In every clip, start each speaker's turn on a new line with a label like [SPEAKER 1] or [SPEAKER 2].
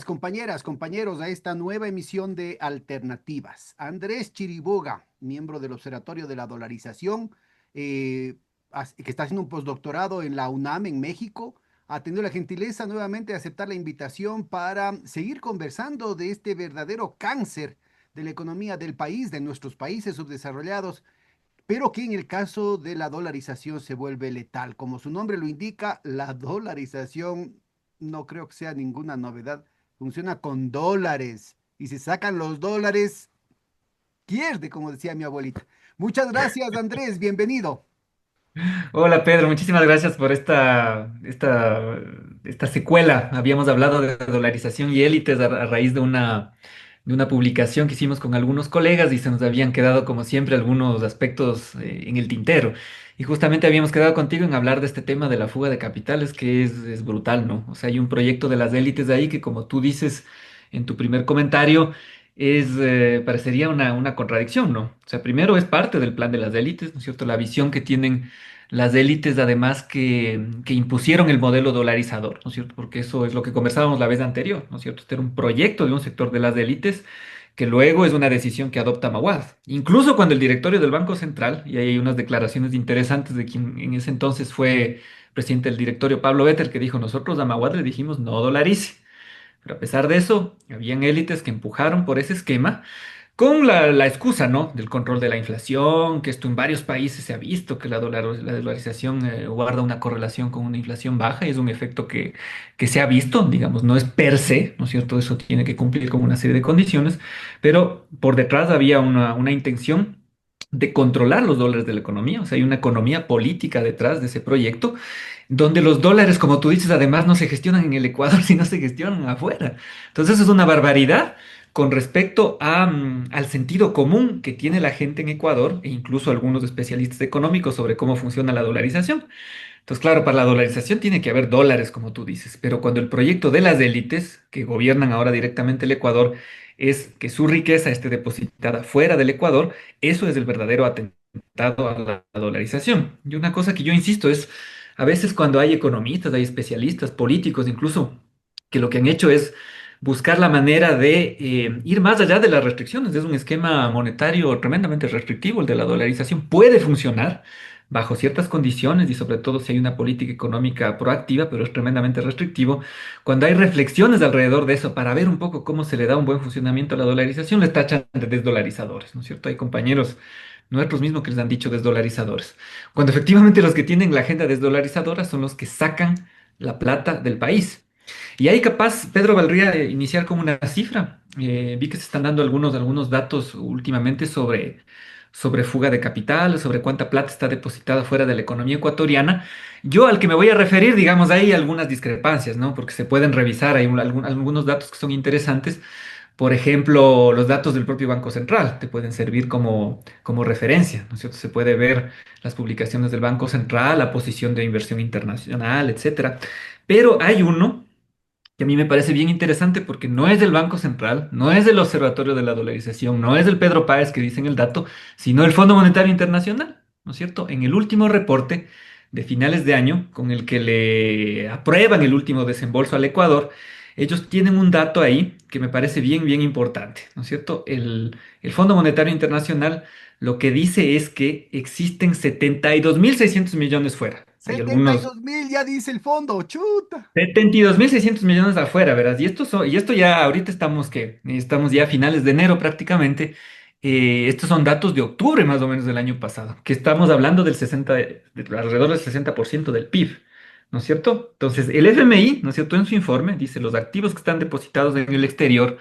[SPEAKER 1] bienvenidas, compañeras, compañeros, a esta nueva emisión de Alternativas. Andrés Chiriboga, miembro del Observatorio de la Dolarización, eh, que está haciendo un postdoctorado en la UNAM en México, ha tenido la gentileza nuevamente de aceptar la invitación para seguir conversando de este verdadero cáncer de la economía del país, de nuestros países subdesarrollados, pero que en el caso de la dolarización se vuelve letal. Como su nombre lo indica, la dolarización no creo que sea ninguna novedad. Funciona con dólares. Y si sacan los dólares, pierde, como decía mi abuelita. Muchas gracias, Andrés. Bienvenido.
[SPEAKER 2] Hola Pedro, muchísimas gracias por esta secuela. Habíamos hablado de dolarización y élites a raíz de una publicación que hicimos con algunos colegas y se nos habían quedado, como siempre, algunos aspectos en el tintero. Y justamente habíamos quedado contigo en hablar de este tema de la fuga de capitales, que es brutal, ¿no? O sea, hay un proyecto de las élites ahí que, como tú dices en tu primer comentario, parecería una contradicción, ¿no? O sea, primero es parte del plan de las élites, ¿no es cierto? La visión que tienen las élites, además, que impusieron el modelo dolarizador, ¿no es cierto? Porque eso es lo que conversábamos la vez anterior, ¿no es cierto? Este era un proyecto de un sector de las élites que luego es una decisión que adopta Mawad. Incluso cuando el directorio del Banco Central, y hay unas declaraciones interesantes de quien en ese entonces fue presidente del directorio, Pablo Vettel, que dijo, nosotros a Mawad le dijimos no dolarice. Pero a pesar de eso, habían élites que empujaron por ese esquema con la excusa, ¿no? Del control de la inflación, que esto en varios países se ha visto, que la dolarización guarda una correlación con una inflación baja y es un efecto que se ha visto, digamos, no es per se, ¿no es cierto? Eso tiene que cumplir con una serie de condiciones, pero por detrás había una intención de controlar los dólares de la economía, o sea, hay una economía política detrás de ese proyecto, donde los dólares, como tú dices, además no se gestionan en el Ecuador, sino se gestionan afuera. Entonces, eso es una barbaridad con respecto al sentido común que tiene la gente en Ecuador e incluso algunos especialistas económicos sobre cómo funciona la dolarización. Entonces, claro, para la dolarización tiene que haber dólares, como tú dices, pero cuando el proyecto de las élites que gobiernan ahora directamente el Ecuador es que su riqueza esté depositada fuera del Ecuador, eso es el verdadero atentado a la dolarización. Y una cosa que yo insisto es, a veces cuando hay economistas, hay especialistas, políticos incluso, que lo que han hecho es buscar la manera de ir más allá de las restricciones. Es un esquema monetario tremendamente restrictivo, el de la dolarización. Puede funcionar bajo ciertas condiciones y sobre todo si hay una política económica proactiva, pero es tremendamente restrictivo. Cuando hay reflexiones alrededor de eso para ver un poco cómo se le da un buen funcionamiento a la dolarización, les tachan de desdolarizadores, ¿no es cierto? Hay compañeros nuestros mismos que les han dicho desdolarizadores. Cuando efectivamente los que tienen la agenda desdolarizadora son los que sacan la plata del país. Y ahí capaz, Pedro, valdría iniciar con una cifra. Vi que se están dando algunos datos últimamente sobre fuga de capital, sobre cuánta plata está depositada fuera de la economía ecuatoriana. Yo al que me voy a referir, digamos, hay algunas discrepancias, ¿no? Porque se pueden revisar, hay algunos datos que son interesantes. Por ejemplo, los datos del propio Banco Central te pueden servir como referencia, ¿no es cierto? Se puede ver las publicaciones del Banco Central, la posición de inversión internacional, etcétera. Pero hay uno que a mí me parece bien interesante porque no es del Banco Central, no es del Observatorio de la Dolarización, no es del Pedro Páez que dice en el dato, sino el Fondo Monetario Internacional, ¿no es cierto? En el último reporte de finales de año, con el que le aprueban el último desembolso al Ecuador, ellos tienen un dato ahí que me parece bien importante, ¿no es cierto? El Fondo Monetario Internacional lo que dice es que existen 72.600 millones fuera. Hay
[SPEAKER 1] setenta y
[SPEAKER 2] algunos
[SPEAKER 1] dos mil, ya dice el fondo, chuta.
[SPEAKER 2] 72.600 millones afuera, verás. Y esto ya, ahorita estamos ya a finales de enero prácticamente. Estos son datos de octubre más o menos del año pasado, que estamos hablando de alrededor del 60% del PIB, ¿no es cierto? Entonces, el FMI, ¿no es cierto? En su informe dice los activos que están depositados en el exterior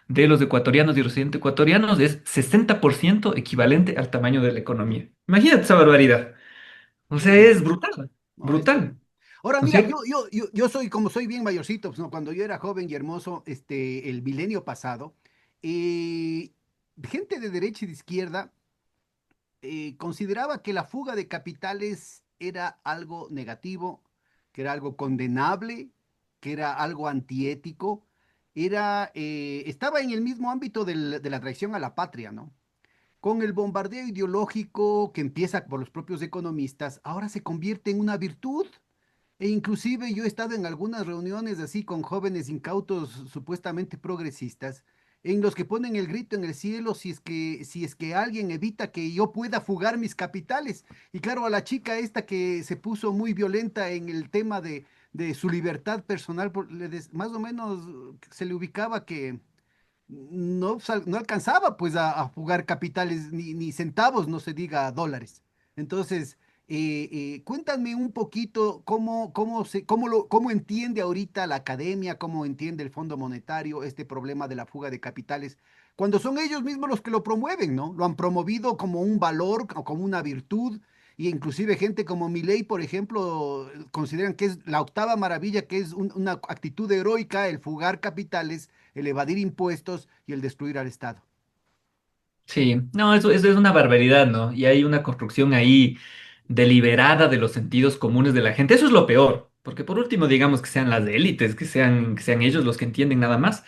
[SPEAKER 2] de los ecuatorianos y residentes ecuatorianos es 60% equivalente al tamaño de la economía. Imagínate esa barbaridad. O sea,
[SPEAKER 1] Sí,
[SPEAKER 2] es brutal,
[SPEAKER 1] no, es
[SPEAKER 2] brutal,
[SPEAKER 1] tremendo. Ahora,
[SPEAKER 2] ¿no es
[SPEAKER 1] mira,
[SPEAKER 2] cierto?
[SPEAKER 1] yo soy, como soy bien mayorcito, pues, ¿no? Cuando yo era joven y hermoso, el milenio pasado, eh, gente de derecha y de izquierda consideraba que la fuga de capitales era algo negativo, que era algo condenable, que era algo antiético, estaba en el mismo ámbito de la traición a la patria, ¿no? Con el bombardeo ideológico que empieza por los propios economistas, ahora se convierte en una virtud E inclusive yo he estado en algunas reuniones así con jóvenes incautos supuestamente progresistas, en los que ponen el grito en el cielo si es que alguien evita que yo pueda fugar mis capitales. Y claro, a la chica esta que se puso muy violenta en el tema de su libertad personal, más o menos se le ubicaba que no alcanzaba pues a jugar capitales ni centavos, no se diga dólares. Entonces, cuéntame un poquito cómo entiende ahorita la academia, cómo entiende el Fondo Monetario este problema de la fuga de capitales, cuando son ellos mismos los que lo promueven, ¿no? Lo han promovido como un valor o como una virtud. Y inclusive gente como Milei, por ejemplo, consideran que es la octava maravilla, que es una actitud heroica el fugar capitales, el evadir impuestos y el destruir al Estado.
[SPEAKER 2] Sí, no, eso es una barbaridad, ¿no? Y hay una construcción ahí deliberada de los sentidos comunes de la gente. Eso es lo peor, porque por último, digamos que sean las élites, que sean ellos los que entienden nada más,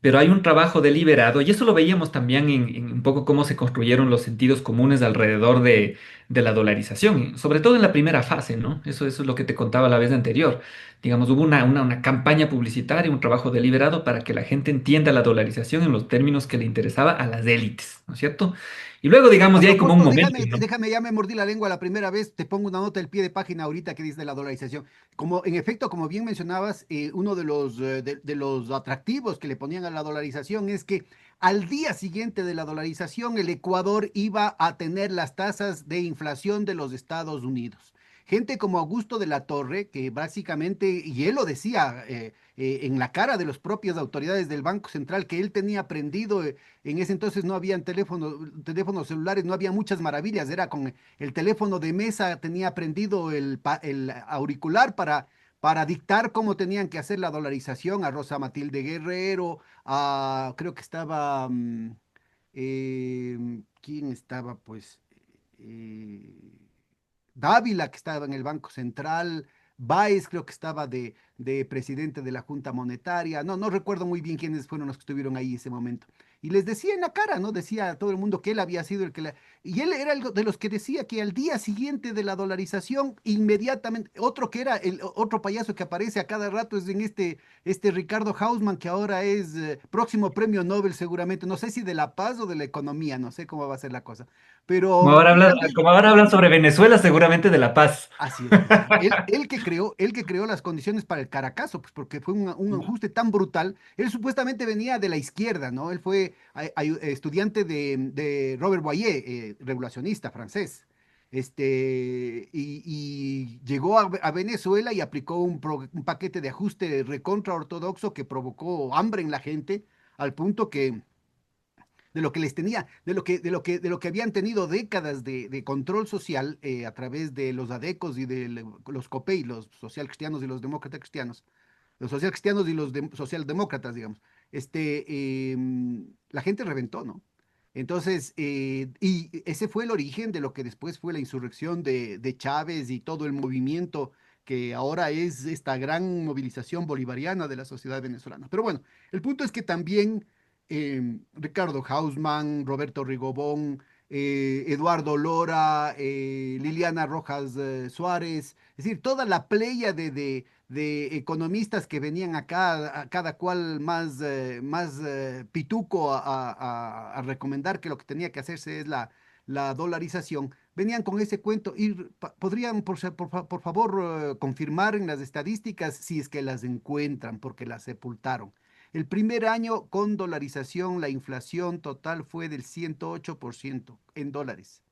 [SPEAKER 2] pero hay un trabajo deliberado, y eso lo veíamos también en un poco cómo se construyeron los sentidos comunes alrededor de la dolarización, sobre todo en la primera fase, ¿no? Eso es lo que te contaba la vez anterior. Digamos, hubo una campaña publicitaria, un trabajo deliberado para que la gente entienda la dolarización en los términos que le interesaba a las élites, ¿no es cierto? Y luego, digamos,
[SPEAKER 1] A
[SPEAKER 2] ya hay como un
[SPEAKER 1] propósito,
[SPEAKER 2] momento,
[SPEAKER 1] déjame,
[SPEAKER 2] ¿no?
[SPEAKER 1] déjame, ya me mordí la lengua la primera vez, te pongo una nota del pie de página ahorita que dice de la dolarización. Como en efecto, como bien mencionabas, uno de los atractivos que le ponían a la dolarización es que al día siguiente de la dolarización, el Ecuador iba a tener las tasas de inflación de los Estados Unidos. Gente como Augusto de la Torre, que básicamente, y él lo decía en la cara de las propias autoridades del Banco Central, que él tenía aprendido en ese entonces no habían teléfonos celulares, no había muchas maravillas, era con el teléfono de mesa, tenía prendido el auricular para dictar cómo tenían que hacer la dolarización a Rosa Matilde Guerrero, creo que estaba, ¿quién estaba? Pues Dávila, que estaba en el Banco Central, Báez, creo que estaba de presidente de la Junta Monetaria, no recuerdo muy bien quiénes fueron los que estuvieron ahí en ese momento. Y les decía en la cara, ¿no? Decía a todo el mundo que él había sido el que la... Y él era de los que decía que al día siguiente de la dolarización, inmediatamente, otro que era el otro payaso que aparece a cada rato es en este Ricardo Hausmann, que ahora es próximo premio Nobel seguramente, no sé si de la paz o de la economía, no sé cómo va a ser la cosa,
[SPEAKER 2] Como
[SPEAKER 1] pero
[SPEAKER 2] ahora
[SPEAKER 1] él
[SPEAKER 2] hablan,
[SPEAKER 1] también.
[SPEAKER 2] como ahora hablan sobre Venezuela, seguramente de la paz.
[SPEAKER 1] Así es, pues, él que creó las condiciones para el Caracazo, pues porque fue un ajuste tan brutal. Él supuestamente venía de la izquierda, ¿no? Él fue estudiante de Robert Boyer, regulacionista francés. Y llegó a Venezuela y aplicó un paquete de ajuste recontra ortodoxo que provocó hambre en la gente, al punto que de lo que les tenía, de lo que habían tenido décadas de control social a través de los ADECOS y de los COPEI, los social cristianos y los demócratas cristianos, los social cristianos y los socialdemócratas, digamos. La gente reventó, ¿no? Entonces, y ese fue el origen de lo que después fue la insurrección de Chávez y todo el movimiento que ahora es esta gran movilización bolivariana de la sociedad venezolana. Pero bueno, el punto es que también Ricardo Hausmann, Roberto Rigobón, Eduardo Lora, Liliana Rojas Suárez, es decir, toda la playa de economistas que venían acá, a cada cual más pituco a recomendar que lo que tenía que hacerse es la dolarización, venían con ese cuento y podrían, por favor, confirmar en las estadísticas si es que las encuentran, porque las sepultaron. El primer año con dolarización, la inflación total fue del 108% en dólares.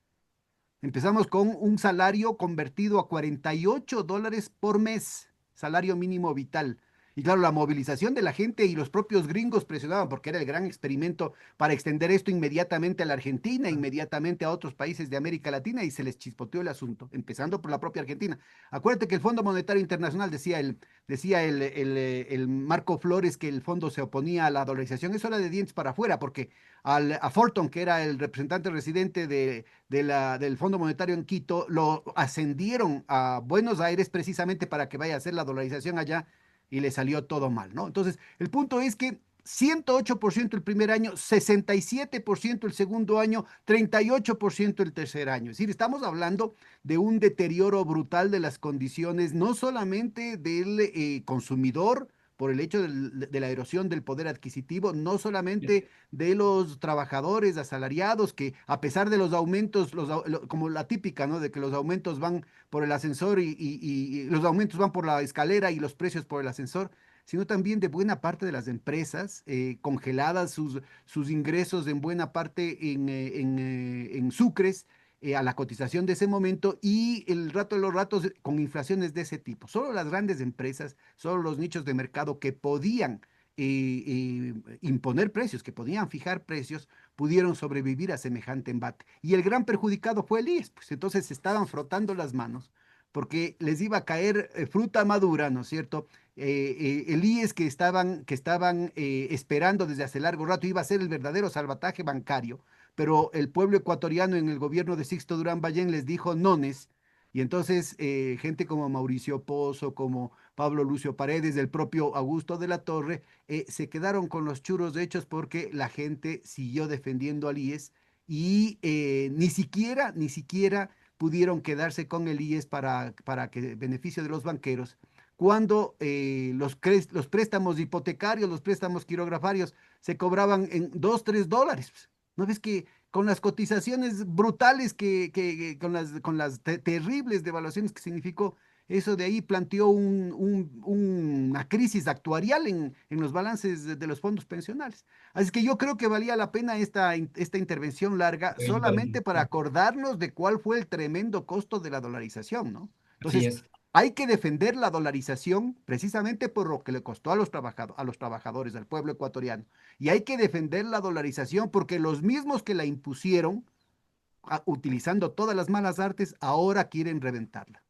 [SPEAKER 1] Empezamos con un salario convertido a $48 por mes, salario mínimo vital. Y claro, la movilización de la gente y los propios gringos presionaban porque era el gran experimento para extender esto inmediatamente a la Argentina, inmediatamente a otros países de América Latina y se les chispoteó el asunto, empezando por la propia Argentina. Acuérdate que el Fondo Monetario Internacional decía el Marco Flores que el fondo se oponía a la dolarización. Eso era de dientes para afuera porque a Fulton, que era el representante residente del Fondo Monetario en Quito, lo ascendieron a Buenos Aires precisamente para que vaya a hacer la dolarización allá y le salió todo mal, ¿no? Entonces, el punto es que 108% el primer año, 67% el segundo año, 38% el tercer año. Es decir, estamos hablando de un deterioro brutal de las condiciones, no solamente del consumidor, por el hecho de la erosión del poder adquisitivo, no solamente de los trabajadores asalariados, que a pesar de los aumentos, como la típica, ¿no? De que los aumentos van por el ascensor y los aumentos van por la escalera y los precios por el ascensor, sino también de buena parte de las empresas, congeladas sus ingresos en buena parte en sucres, a la cotización de ese momento y el rato de los ratos con inflaciones de ese tipo. Solo las grandes empresas, solo los nichos de mercado que podían imponer precios, que podían fijar precios, pudieron sobrevivir a semejante embate. Y el gran perjudicado fue el IES, pues entonces se estaban frotando las manos porque les iba a caer fruta madura, ¿no es cierto? El IES que estaban esperando desde hace largo rato iba a ser el verdadero salvataje bancario, pero el pueblo ecuatoriano en el gobierno de Sixto Durán Ballén les dijo nones, y entonces gente como Mauricio Pozo, como Pablo Lucio Paredes, el propio Augusto de la Torre, se quedaron con los churros hechos porque la gente siguió defendiendo al IES y ni siquiera pudieron quedarse con el IES para que beneficio de los banqueros, cuando los préstamos hipotecarios, los préstamos quirografarios se cobraban en 2, $3. ¿No ves que con las cotizaciones brutales con las terribles devaluaciones que significó, eso de ahí planteó una crisis actuarial en los balances de los fondos pensionales? Así que yo creo que valía la pena esta intervención larga solamente para acordarnos de cuál fue el tremendo costo de la dolarización, ¿no?
[SPEAKER 2] Así
[SPEAKER 1] Entonces,
[SPEAKER 2] es.
[SPEAKER 1] hay que defender la dolarización precisamente por lo que le costó a los trabajadores, al pueblo ecuatoriano. Y hay que defender la dolarización porque los mismos que la impusieron, utilizando todas las malas artes, ahora quieren reventarla.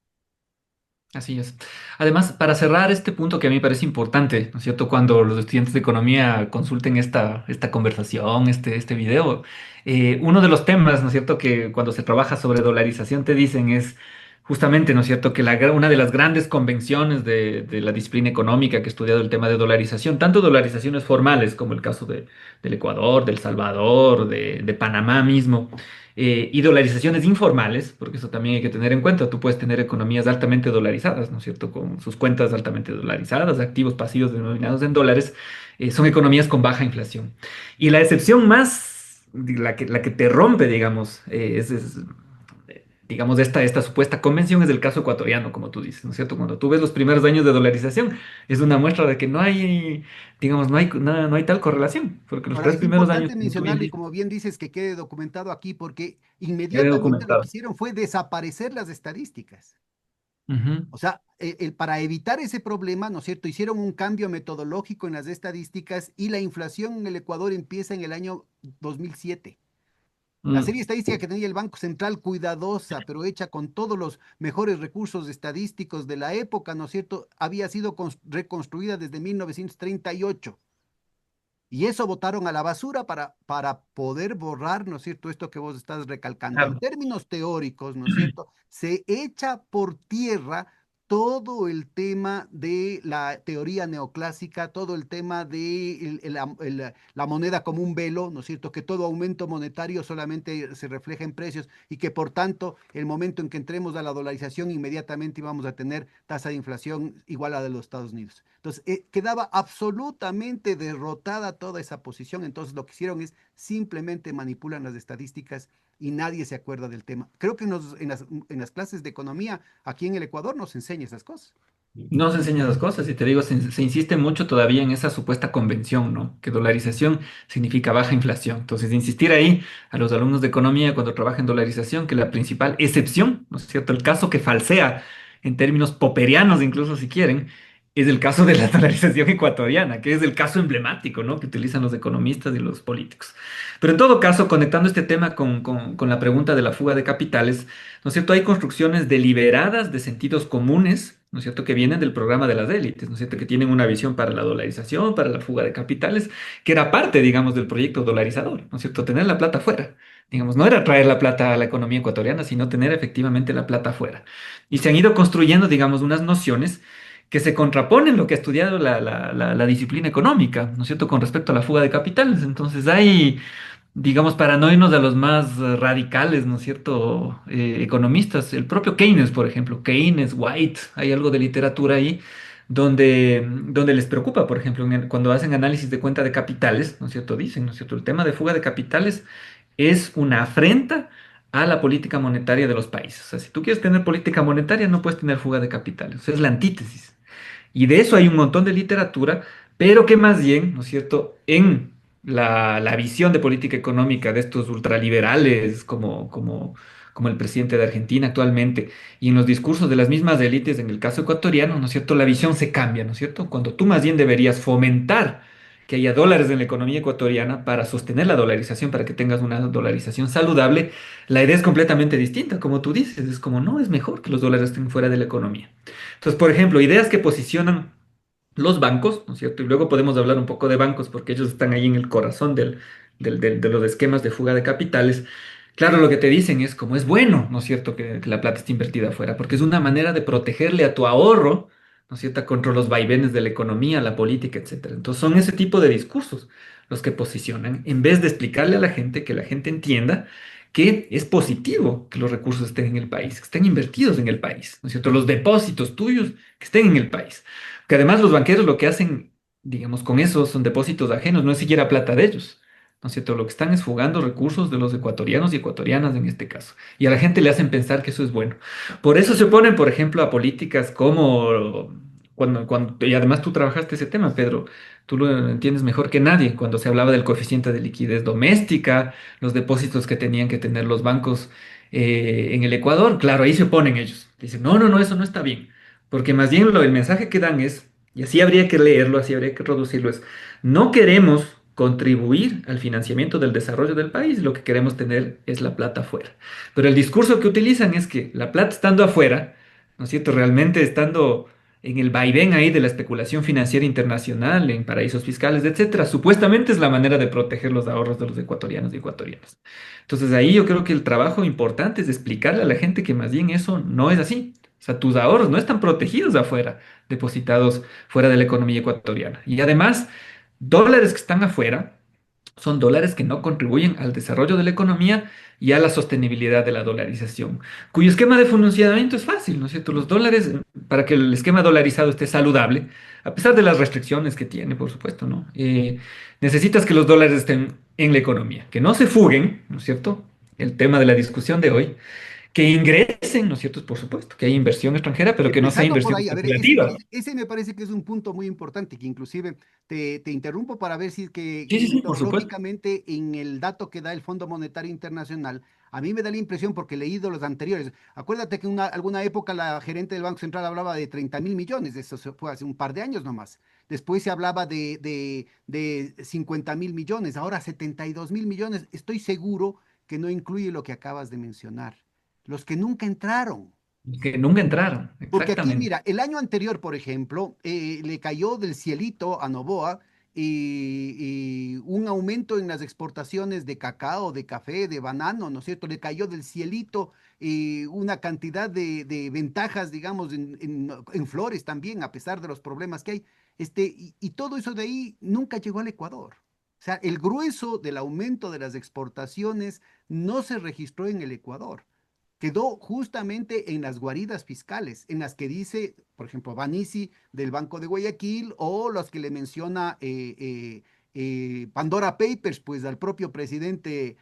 [SPEAKER 2] Así es. Además, para cerrar este punto que a mí me parece importante, ¿no es cierto? Cuando los estudiantes de economía consulten esta conversación, este video, uno de los temas, ¿no es cierto?, que cuando se trabaja sobre dolarización te dicen es justamente, ¿no es cierto?, que una de las grandes convenciones de la disciplina económica que ha estudiado el tema de dolarización, tanto dolarizaciones formales como el caso del Ecuador, del Salvador, de Panamá mismo, y dolarizaciones informales, porque eso también hay que tener en cuenta. Tú puedes tener economías altamente dolarizadas, ¿no es cierto? Con sus cuentas altamente dolarizadas, activos pasivos denominados en dólares, son economías con baja inflación. Y la excepción más, la que te rompe, digamos, digamos, esta supuesta convención es el caso ecuatoriano, como tú dices, ¿no es cierto? Cuando tú ves los primeros años de dolarización, es una muestra de que no hay, digamos, no hay tal correlación, porque los
[SPEAKER 1] Ahora,
[SPEAKER 2] tres
[SPEAKER 1] es
[SPEAKER 2] primeros años,
[SPEAKER 1] importante
[SPEAKER 2] como tú bien
[SPEAKER 1] mencionarlo y
[SPEAKER 2] dices,
[SPEAKER 1] como bien dices, que quede documentado aquí, porque
[SPEAKER 2] queda
[SPEAKER 1] inmediatamente lo que
[SPEAKER 2] documentado.
[SPEAKER 1] hicieron fue desaparecer las estadísticas.
[SPEAKER 2] Ujú.
[SPEAKER 1] O sea, para evitar ese problema, ¿no es cierto? Hicieron un cambio metodológico en las estadísticas y la inflación en el Ecuador empieza en el año 2007. La
[SPEAKER 2] Mm.
[SPEAKER 1] serie estadística que tenía el Banco Central, cuidadosa, pero hecha con todos los mejores recursos estadísticos de la época, ¿no es cierto?, había sido reconstruida desde 1938. Y eso botaron a la basura para poder borrar, ¿no es cierto?, esto que vos estás recalcando. En
[SPEAKER 2] Claro.
[SPEAKER 1] términos teóricos, ¿no es cierto?, se echa por tierra todo el tema de la teoría neoclásica, todo el tema de la moneda como un velo, ¿no es cierto?, que todo aumento monetario solamente se refleja en precios y que por tanto el momento en que entremos a la dolarización inmediatamente íbamos a tener tasa de inflación igual a la de los Estados Unidos. Entonces, quedaba absolutamente derrotada toda esa posición. Entonces, lo que hicieron es simplemente manipulan las estadísticas y nadie se acuerda del tema. Creo que en las clases de economía aquí en el Ecuador nos enseña esas cosas.
[SPEAKER 2] No se enseñan esas cosas y te digo, se insiste mucho todavía en esa supuesta convención, ¿no? Que dolarización significa baja inflación. Entonces, insistir ahí a los alumnos de economía cuando trabajan dolarización, que la principal excepción, ¿no es cierto? El caso que falsea en términos popperianos, incluso si quieren, es el caso de la dolarización ecuatoriana, que es el caso emblemático, ¿no? Que utilizan los economistas y los políticos. Pero en todo caso, conectando este tema con la pregunta de la fuga de capitales, ¿no es cierto? Hay construcciones deliberadas de sentidos comunes, ¿no es cierto?, que vienen del programa de las élites, ¿no es cierto?, que tienen una visión para la dolarización, para la fuga de capitales, que era parte, digamos, del proyecto dolarizador, ¿no es cierto?, tener la plata fuera. Digamos, no era traer la plata a la economía ecuatoriana, sino tener efectivamente la plata fuera. Y se han ido construyendo, digamos, unas nociones que se contraponen lo que ha estudiado la disciplina económica, ¿no es cierto?, con respecto a la fuga de capitales. Entonces hay, digamos, para no irnos a los más radicales, ¿no es cierto?, economistas, el propio Keynes, por ejemplo, Keynes, White, hay algo de literatura ahí donde les preocupa, por ejemplo, cuando hacen análisis de cuenta de capitales, ¿no es cierto?, dicen, ¿no es cierto?, el tema de fuga de capitales es una afrenta a la política monetaria de los países. O sea, si tú quieres tener política monetaria, no puedes tener fuga de capitales. O sea, es la antítesis. Y de eso hay un montón de literatura, pero que más bien, ¿no es cierto?, en la visión de política económica de estos ultraliberales como el presidente de Argentina actualmente, y en los discursos de las mismas élites, en el caso ecuatoriano, ¿no es cierto?, la visión se cambia, ¿no es cierto? Cuando tú más bien deberías fomentar que haya dólares en la economía ecuatoriana para sostener la dolarización, para que tengas una dolarización saludable, la idea es completamente distinta, como tú dices, es como, no, es mejor que los dólares estén fuera de la economía. Entonces, por ejemplo, ideas que posicionan los bancos, ¿no es cierto? Y luego podemos hablar un poco de bancos porque ellos están ahí en el corazón de los esquemas de fuga de capitales. Claro, lo que te dicen es como es bueno, ¿no es cierto?, que la plata esté invertida afuera, porque es una manera de protegerle a tu ahorro, ¿no es cierto?, contra los vaivenes de la economía, la política, etcétera. Entonces son ese tipo de discursos los que posicionan, en vez de explicarle a la gente, que la gente entienda que es positivo que los recursos estén en el país, que estén invertidos en el país, ¿no es cierto? Los depósitos tuyos que estén en el país. Que además los banqueros lo que hacen, digamos, con eso son depósitos ajenos, no es siquiera plata de ellos. ¿No es cierto? Lo que están es fugando recursos de los ecuatorianos y ecuatorianas en este caso. Y a la gente le hacen pensar que eso es bueno. Por eso se oponen, por ejemplo, a políticas como y además tú trabajaste ese tema, Pedro, tú lo entiendes mejor que nadie, cuando se hablaba del coeficiente de liquidez doméstica, los depósitos que tenían que tener los bancos en el Ecuador, claro, ahí se oponen ellos. Dicen, no, no, no, eso no está bien. Porque más bien el mensaje que dan es, y así habría que leerlo, así habría que traducirlo, es, no queremos contribuir al financiamiento del desarrollo del país, lo que queremos tener es la plata afuera. Pero el discurso que utilizan es que la plata estando afuera, ¿no es cierto?, realmente estando en el vaivén ahí de la especulación financiera internacional, en paraísos fiscales, etcétera, supuestamente es la manera de proteger los ahorros de los ecuatorianos y ecuatorianas. Entonces ahí yo creo que el trabajo importante es explicarle a la gente que más bien eso no es así. O sea, tus ahorros no están protegidos afuera, depositados fuera de la economía ecuatoriana. Y además, dólares que están afuera son dólares que no contribuyen al desarrollo de la economía y a la sostenibilidad de la dolarización, cuyo esquema de funcionamiento es fácil, ¿no es cierto? Los dólares, para que el esquema dolarizado esté saludable, a pesar de las restricciones que tiene, por supuesto, ¿no? Necesitas que los dólares estén en la economía, que no se fuguen, ¿no es cierto? El tema de la discusión de hoy, que ingresen, ¿no es cierto? Por supuesto, que hay inversión extranjera, pero que no sea
[SPEAKER 1] Empezando por
[SPEAKER 2] inversión
[SPEAKER 1] ahí, a ver,
[SPEAKER 2] especulativa.
[SPEAKER 1] ese me parece que es un punto muy importante, que inclusive te interrumpo para ver si es que
[SPEAKER 2] Sí, sí, sí, por supuesto.
[SPEAKER 1] metodológicamente en el dato que da el Fondo Monetario Internacional, a mí me da la impresión, porque he leído los anteriores, acuérdate que en alguna época la gerente del Banco Central hablaba de 30.000 millones, eso fue hace un par de años nomás. Después se hablaba de 50.000 millones, ahora 72.000 millones. Estoy seguro que no incluye lo que acabas de mencionar, los que nunca entraron.
[SPEAKER 2] Que nunca entraron,
[SPEAKER 1] Porque aquí,
[SPEAKER 2] exactamente.
[SPEAKER 1] mira, el año anterior, por ejemplo, le cayó del cielito a Novoa un aumento en las exportaciones de cacao, de café, de banano, ¿no es cierto? Le cayó del cielito una cantidad de ventajas, digamos, en flores también, a pesar de los problemas que hay. Y todo eso de ahí nunca llegó al Ecuador. O sea, el grueso del aumento de las exportaciones no se registró en el Ecuador, quedó justamente en las guaridas fiscales, en las que dice, por ejemplo, Banisi del Banco de Guayaquil, o las que le menciona Pandora Papers, pues al propio presidente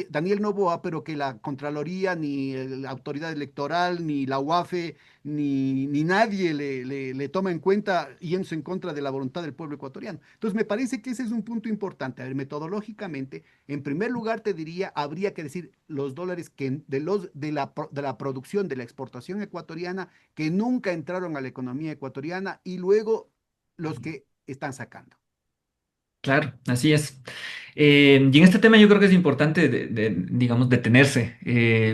[SPEAKER 1] Daniel Noboa, pero que la Contraloría, ni la autoridad electoral, ni la UAFE, ni nadie le toma en cuenta, yéndose en contra de la voluntad del pueblo ecuatoriano. Entonces, me parece que ese es un punto importante. A ver, metodológicamente, en primer lugar, te diría, habría que decir los dólares de la producción, de la exportación ecuatoriana, que nunca entraron a la economía ecuatoriana, y luego los que están sacando.
[SPEAKER 2] Claro, así es. Y en este tema yo creo que es importante, digamos, detenerse,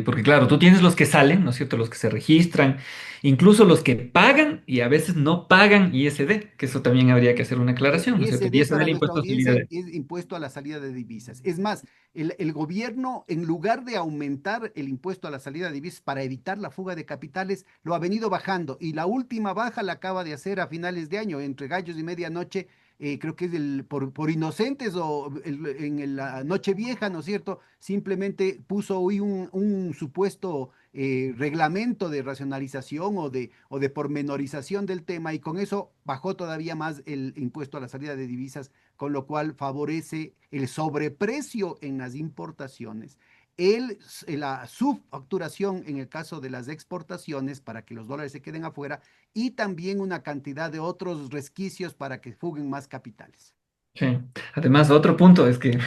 [SPEAKER 2] porque claro, tú tienes los que salen, ¿no es cierto? Los que se registran, incluso los que pagan y a veces no pagan ISD, que eso también habría que hacer una aclaración, ¿no es cierto?
[SPEAKER 1] ISD
[SPEAKER 2] ISD,
[SPEAKER 1] para
[SPEAKER 2] el
[SPEAKER 1] nuestra
[SPEAKER 2] impuesto a salida
[SPEAKER 1] audiencia
[SPEAKER 2] de...
[SPEAKER 1] es impuesto a la salida de divisas. Es más, el gobierno, en lugar de aumentar el impuesto a la salida de divisas para evitar la fuga de capitales, lo ha venido bajando. Y la última baja la acaba de hacer a finales de año, entre gallos y medianoche. Creo que es por inocentes o la noche vieja, ¿no es cierto? Simplemente puso hoy un supuesto reglamento de racionalización o de pormenorización del tema y con eso bajó todavía más el impuesto a la salida de divisas, con lo cual favorece el sobreprecio en las importaciones, la subfacturación en el caso de las exportaciones para que los dólares se queden afuera y también una cantidad de otros resquicios para que fuguen más capitales.
[SPEAKER 2] Sí. Además, otro punto es que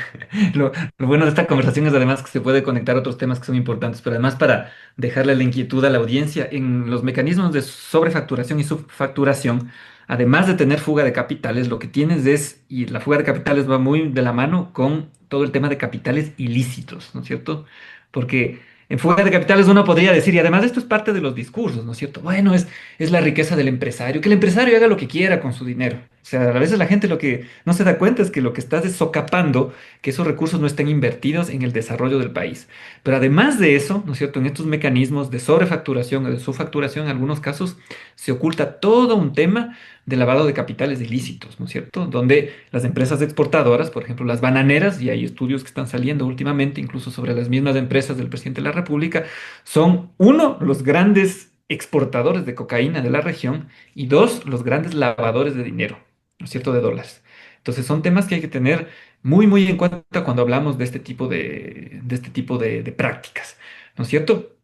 [SPEAKER 2] lo bueno de esta conversación es además que se puede conectar a otros temas que son importantes, pero además para dejarle la inquietud a la audiencia, en los mecanismos de sobrefacturación y subfacturación, además de tener fuga de capitales, lo que tienes es, y la fuga de capitales va muy de la mano con todo el tema de capitales ilícitos, ¿no es cierto? Porque en fuga de capitales uno podría decir, y además esto es parte de los discursos, ¿no es cierto? Bueno, es la riqueza del empresario, que el empresario haga lo que quiera con su dinero. O sea, a veces la gente lo que no se da cuenta es que lo que estás es socapando que esos recursos no estén invertidos en el desarrollo del país. Pero además de eso, ¿no es cierto? En estos mecanismos de sobrefacturación o de subfacturación, en algunos casos, se oculta todo un tema de lavado de capitales ilícitos, ¿no es cierto? Donde las empresas exportadoras, por ejemplo, las bananeras, y hay estudios que están saliendo últimamente, incluso sobre las mismas empresas del presidente de la República, son, uno, los grandes exportadores de cocaína de la región y dos, los grandes lavadores de dinero, ¿no es cierto?, de dólares. Entonces son temas que hay que tener muy, muy en cuenta cuando hablamos de este tipo de prácticas, ¿no es cierto?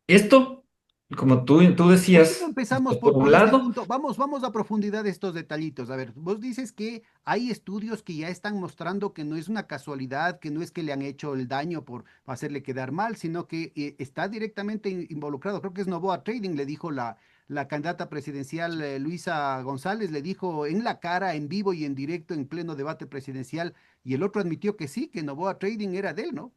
[SPEAKER 2] Esto, como tú
[SPEAKER 1] ¿Por qué no
[SPEAKER 2] decías,
[SPEAKER 1] empezamos
[SPEAKER 2] esto por
[SPEAKER 1] por
[SPEAKER 2] un
[SPEAKER 1] este
[SPEAKER 2] lado.
[SPEAKER 1] punto? Vamos a profundidad de estos detallitos. A ver, vos dices que hay estudios que ya están mostrando que no es una casualidad, que no es que le han hecho el daño por hacerle quedar mal, sino que está directamente involucrado. Creo que es Novoa Trading, le dijo la candidata presidencial Luisa González, le dijo en la cara, en vivo y en directo, en pleno debate presidencial, y el otro admitió que sí, que Novoa Trading era de él, ¿no?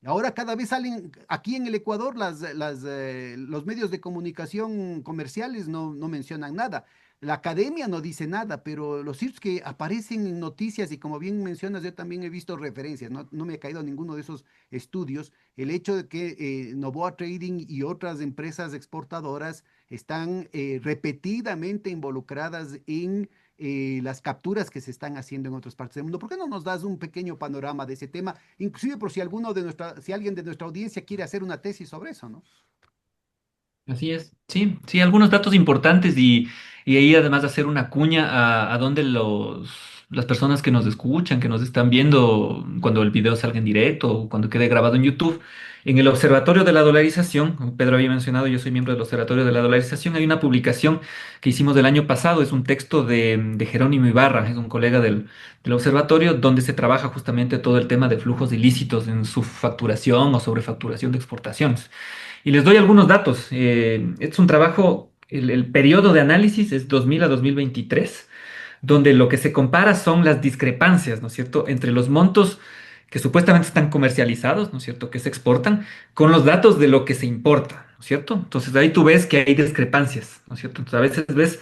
[SPEAKER 1] Ahora cada vez salen aquí en el Ecuador los medios de comunicación comerciales no mencionan nada. La academia no dice nada, pero los sitios que aparecen en noticias y como bien mencionas, yo también he visto referencias, no me ha caído ninguno de esos estudios, el hecho de que Novoa Trading y otras empresas exportadoras están repetidamente involucradas en las capturas que se están haciendo en otras partes del mundo. ¿Por qué no nos das un pequeño panorama de ese tema? Inclusive por si alguien de nuestra audiencia quiere hacer una tesis sobre eso, ¿no?
[SPEAKER 2] Así es, sí, sí, algunos datos importantes y ahí además de hacer una cuña a donde las personas que nos escuchan, que nos están viendo cuando el video salga en directo o cuando quede grabado en YouTube, en el Observatorio de la Dolarización, como Pedro había mencionado, yo soy miembro del Observatorio de la Dolarización, hay una publicación que hicimos del año pasado, es un texto de Jerónimo Ibarra, es un colega del observatorio, donde se trabaja justamente todo el tema de flujos ilícitos en su facturación o sobrefacturación de exportaciones. Y les doy algunos datos. Es un trabajo, el periodo de análisis es 2000 a 2023, donde lo que se compara son las discrepancias, ¿no es cierto?, entre los montos que supuestamente están comercializados, ¿no es cierto?, que se exportan, con los datos de lo que se importa, ¿no es cierto? Entonces ahí tú ves que hay discrepancias, ¿no es cierto? Entonces a veces ves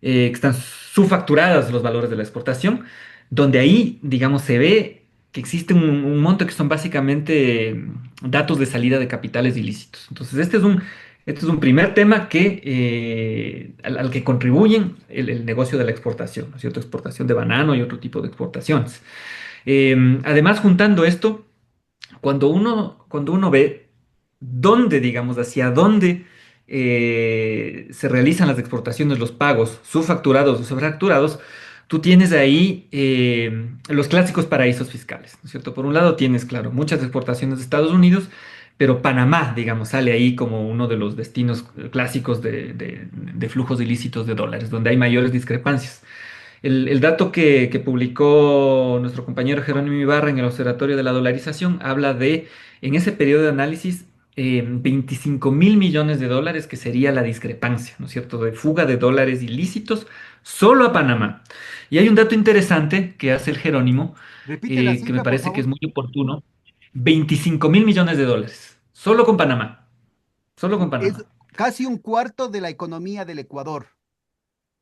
[SPEAKER 2] que están subfacturadas los valores de la exportación, donde ahí, digamos, se ve que existe un monto que son básicamente datos de salida de capitales ilícitos. Entonces, este es un primer tema al que contribuyen el negocio de la exportación, ¿no es cierto? Exportación de banano y otro tipo de exportaciones. Además, juntando esto, cuando uno ve dónde, digamos, hacia dónde se realizan las exportaciones, los pagos subfacturados o sobrefacturados, tú tienes ahí los clásicos paraísos fiscales, ¿no es cierto? Por un lado tienes, claro, muchas exportaciones de Estados Unidos, pero Panamá, digamos, sale ahí como uno de los destinos clásicos de flujos ilícitos de dólares, donde hay mayores discrepancias. El dato que publicó nuestro compañero Jerónimo Ibarra en el Observatorio de la Dolarización habla de, en ese periodo de análisis, 25.000 millones de dólares, que sería la discrepancia, ¿no es cierto?, de fuga de dólares ilícitos solo a Panamá. Y hay un dato interesante que hace el Jerónimo,
[SPEAKER 1] Repite la
[SPEAKER 2] que me
[SPEAKER 1] cifra, por
[SPEAKER 2] parece que es
[SPEAKER 1] favor.
[SPEAKER 2] muy oportuno. 25.000 millones de dólares, solo con Panamá, solo con
[SPEAKER 1] Es
[SPEAKER 2] Panamá.
[SPEAKER 1] casi un cuarto de la economía del Ecuador.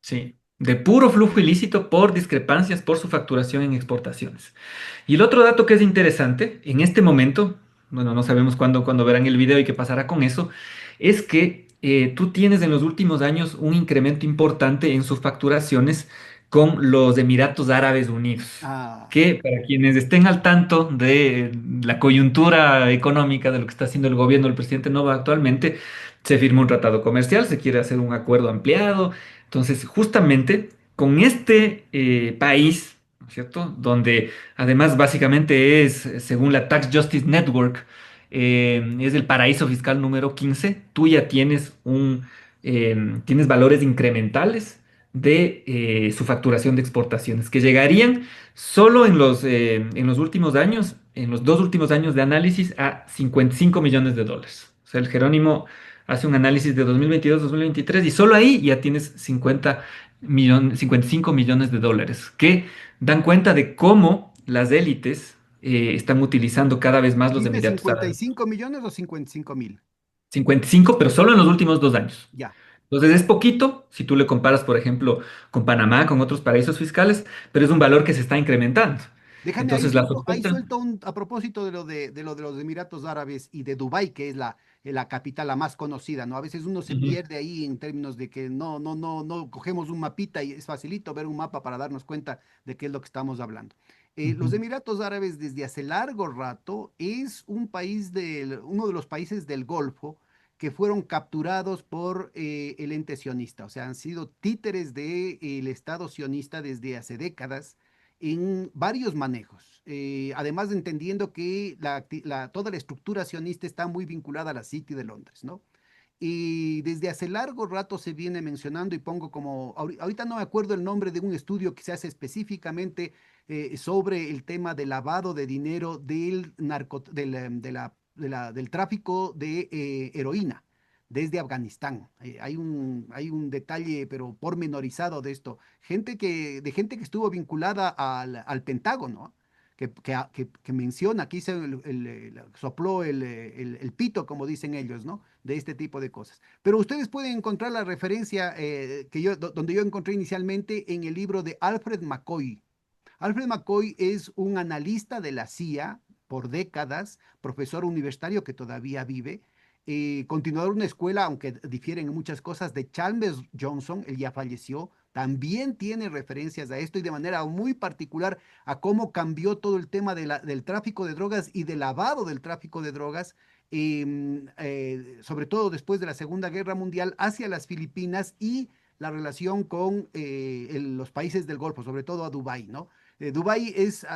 [SPEAKER 2] Sí, de puro flujo ilícito por discrepancias por su facturación en exportaciones. Y el otro dato que es interesante, en este momento, bueno, no sabemos cuándo verán el video y qué pasará con eso, es que tú tienes en los últimos años un incremento importante en sus facturaciones con los Emiratos Árabes Unidos,
[SPEAKER 1] Ah,
[SPEAKER 2] que para quienes estén al tanto de la coyuntura económica, de lo que está haciendo el gobierno del presidente Nova actualmente, se firmó un tratado comercial, se quiere hacer un acuerdo ampliado. Entonces, justamente con este país, ¿no es cierto? Donde además básicamente es, según la Tax Justice Network, es el paraíso fiscal número 15. Tú ya tienes valores incrementales de su facturación de exportaciones, que llegarían solo en los últimos años, en los dos últimos años de análisis, a 55 millones de dólares. O sea, el Jerónimo hace un análisis de 2022-2023 y solo ahí ya tienes 55 millones de dólares, que dan cuenta de cómo las élites están utilizando cada vez más los
[SPEAKER 1] ¿dijiste
[SPEAKER 2] Emiratos Árabes.
[SPEAKER 1] 55 millones o 55.000?
[SPEAKER 2] 55, pero solo en los últimos 2 años.
[SPEAKER 1] Ya.
[SPEAKER 2] Entonces es poquito si tú le comparas, por ejemplo, con Panamá, con otros paraísos fiscales, pero es un valor que se está incrementando.
[SPEAKER 1] Déjame
[SPEAKER 2] Entonces la
[SPEAKER 1] ahí
[SPEAKER 2] sospecha.
[SPEAKER 1] suelto a propósito de los Emiratos Árabes y de Dubái, que es la capital la más conocida, ¿no? A veces uno se
[SPEAKER 2] Ujú,
[SPEAKER 1] pierde ahí en términos de que no cogemos un mapita y es facilito ver un mapa para darnos cuenta de qué es lo que estamos hablando. Los
[SPEAKER 2] ujú.
[SPEAKER 1] Emiratos Árabes desde hace largo rato es uno de los países del Golfo que fueron capturados por el ente sionista, o sea, han sido títeres del Estado sionista desde hace décadas en varios manejos. Además, entendiendo que toda la estructura sionista está muy vinculada a la City de Londres, ¿no? Y desde hace largo rato se viene mencionando y pongo como, ahorita no me acuerdo el nombre de un estudio que se hace específicamente sobre el tema del lavado de dinero del tráfico de heroína desde Afganistán. Hay un detalle, pero pormenorizado de esto. De gente que estuvo vinculada al Pentágono, que menciona, aquí sopló el pito, como dicen ellos, ¿no? De este tipo de cosas. Pero ustedes pueden encontrar la referencia donde yo encontré inicialmente en el libro de Alfred McCoy. Alfred McCoy es un analista de la CIA por décadas, profesor universitario que todavía vive, continuador de una escuela, aunque difieren en muchas cosas, de Chalmers Johnson, él ya falleció, también tiene referencias a esto y de manera muy particular a cómo cambió todo el tema del tráfico de drogas y del lavado del tráfico de drogas, sobre todo después de la Segunda Guerra Mundial, hacia las Filipinas y la relación con los países del Golfo, sobre todo a Dubái, ¿no? Dubái es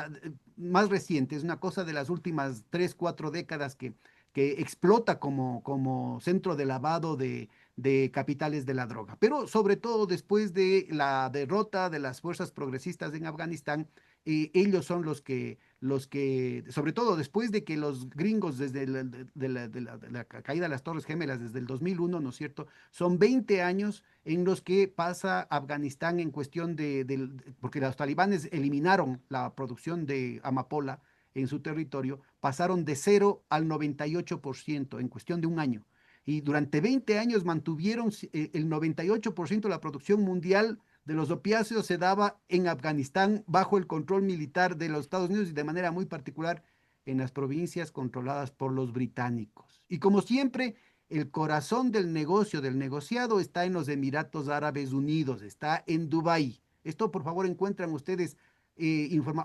[SPEAKER 1] más reciente, es una cosa de las últimas 3, 4 décadas que explota como centro de lavado de capitales de la droga. Pero sobre todo después de la derrota de las fuerzas progresistas en Afganistán, ellos son sobre todo después de que los gringos desde la caída de las Torres Gemelas, desde el 2001, ¿no es cierto? Son 20 años en los que pasa Afganistán en cuestión porque los talibanes eliminaron la producción de amapola en su territorio, pasaron de 0 al 98% en cuestión de un año. Y durante 20 años mantuvieron el 98% de la producción mundial de los opiáceos se daba en Afganistán bajo el control militar de los Estados Unidos y de manera muy particular en las provincias controladas por los británicos. Y como siempre, el corazón del negocio, del negociado, está en los Emiratos Árabes Unidos, está en Dubái. Esto, por favor, encuentran ustedes